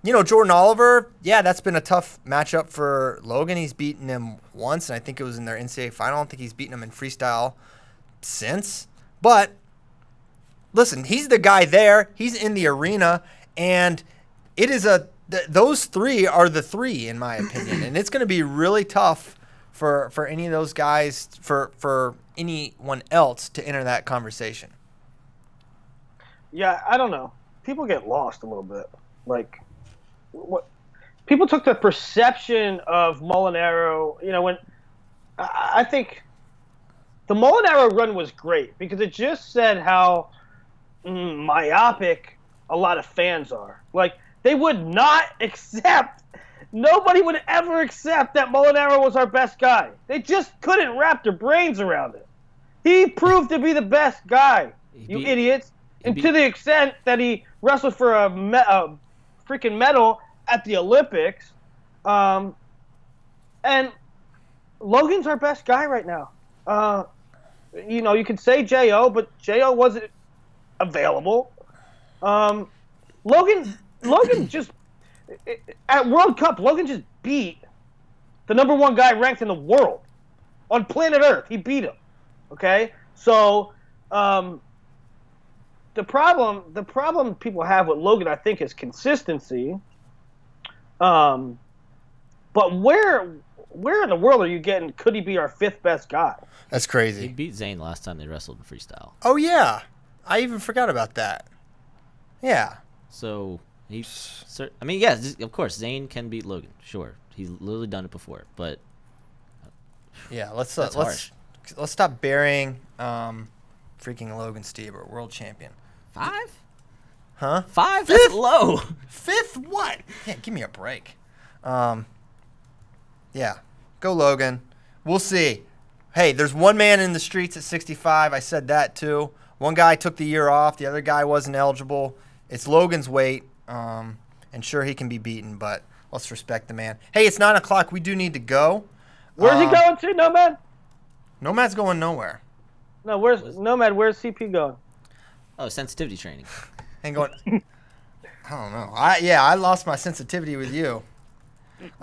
Jordan Oliver, yeah, that's been a tough matchup for Logan. He's beaten him once, and I think it was in their NCAA final. I don't think he's beaten him in freestyle since. But, listen, he's the guy there. He's in the arena, and it is those 3 are the 3, in my opinion. And it's going to be really tough for any of those guys, for anyone else to enter that conversation. Yeah, I don't know. People get lost a little bit. What people took the perception of Molinaro, when I think the Molinaro run was great because it just said how myopic a lot of fans are. They would not accept, nobody would ever accept that Molinaro was our best guy. They just couldn't wrap their brains around it. He proved to be the best guy, you idiots. And to the extent that he wrestled for a freaking medal at the Olympics. And Logan's our best guy right now. You could say J.O., but J.O. wasn't available. Logan just, at World Cup, Logan just beat the #1 guy ranked in the world on planet Earth. He beat him. Okay? So, the problem people have with Logan, I think, is consistency. But where in the world are you getting? Could he be our 5th best guy? That's He crazy. beat Zane last time they wrestled in freestyle. Oh yeah, I even forgot about that. Yeah. So of course, Zane can beat Logan. Sure, he's literally done it before. But Yeah. Let's harsh. stop burying freaking Logan Stieber, world champion. 5? Huh? 5? That's low. 5th? What? Yeah, give me a break. Yeah. Go Logan. We'll see. Hey, there's one man in the streets at 65. I said that too. One guy took the year off. The other guy wasn't eligible. It's Logan's weight. And sure, he can be beaten, but let's respect the man. Hey, it's 9 o'clock. We do need to go. Where's he going to, Nomad? Nomad's going nowhere. No, where's CP going? Oh, sensitivity training. And going. I don't know. I lost my sensitivity with you.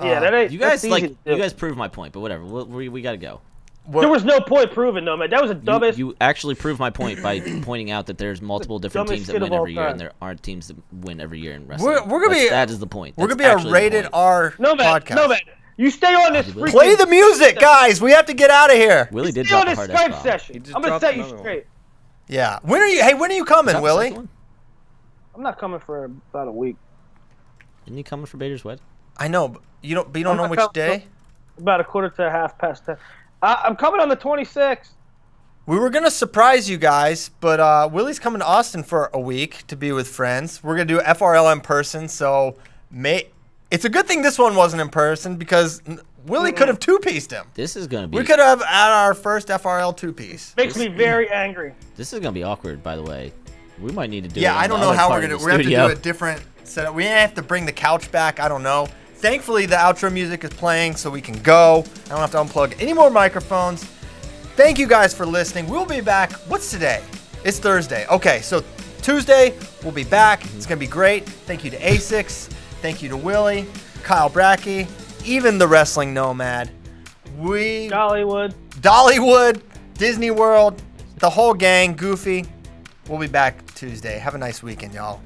Yeah, that ain't. You guys that's easy to do. you guys proved my point, but whatever. We got to go. There was no point proving, Nomad. That was the dumbest. You actually proved my point by pointing out that there's multiple different teams that shit of win all every year, time. and there aren't teams that win every year in wrestling. We're gonna be. That is the point. We're That's gonna be actually a the rated point. R Nomad, podcast. Nomad, you stay on this. Play Play the music, guys. We have to get out of here. Willie did Stay on drop a this hard Skype F-bomb. session. I'm gonna set you straight. Yeah. When are you? Hey, when are you coming, Is that the Willie? second one? I'm not coming for about a week. Isn't he coming for Bader's wedding? I know, but you don't. But you don't know I'm which not day. About a quarter to 10:30. I'm coming on the 26th. We were gonna surprise you guys, but Willie's coming to Austin for a week to be with friends. We're gonna do FRL in person, so it's a good thing this one wasn't in person because Willie could have two-pieced him. This is gonna be. We could have at our first FRL two-piece. Makes me very angry. This is gonna be awkward, by the way. We might need to do. it Yeah, in I the don't know other how part we're of gonna. the We have to studio. do a different setup. We have to bring the couch back. I don't know. Thankfully, the outro music is playing, so we can go. I don't have to unplug any more microphones. Thank you guys for listening. We'll be back. What's today? It's Thursday. Okay, so Tuesday we'll be back. It's gonna be great. Thank you to A6. Thank you to Willie, Kyle Brackey, even the Wrestling Nomad. Dollywood, Disney World, the whole gang, Goofy. We'll be back Tuesday. Have a nice weekend, y'all.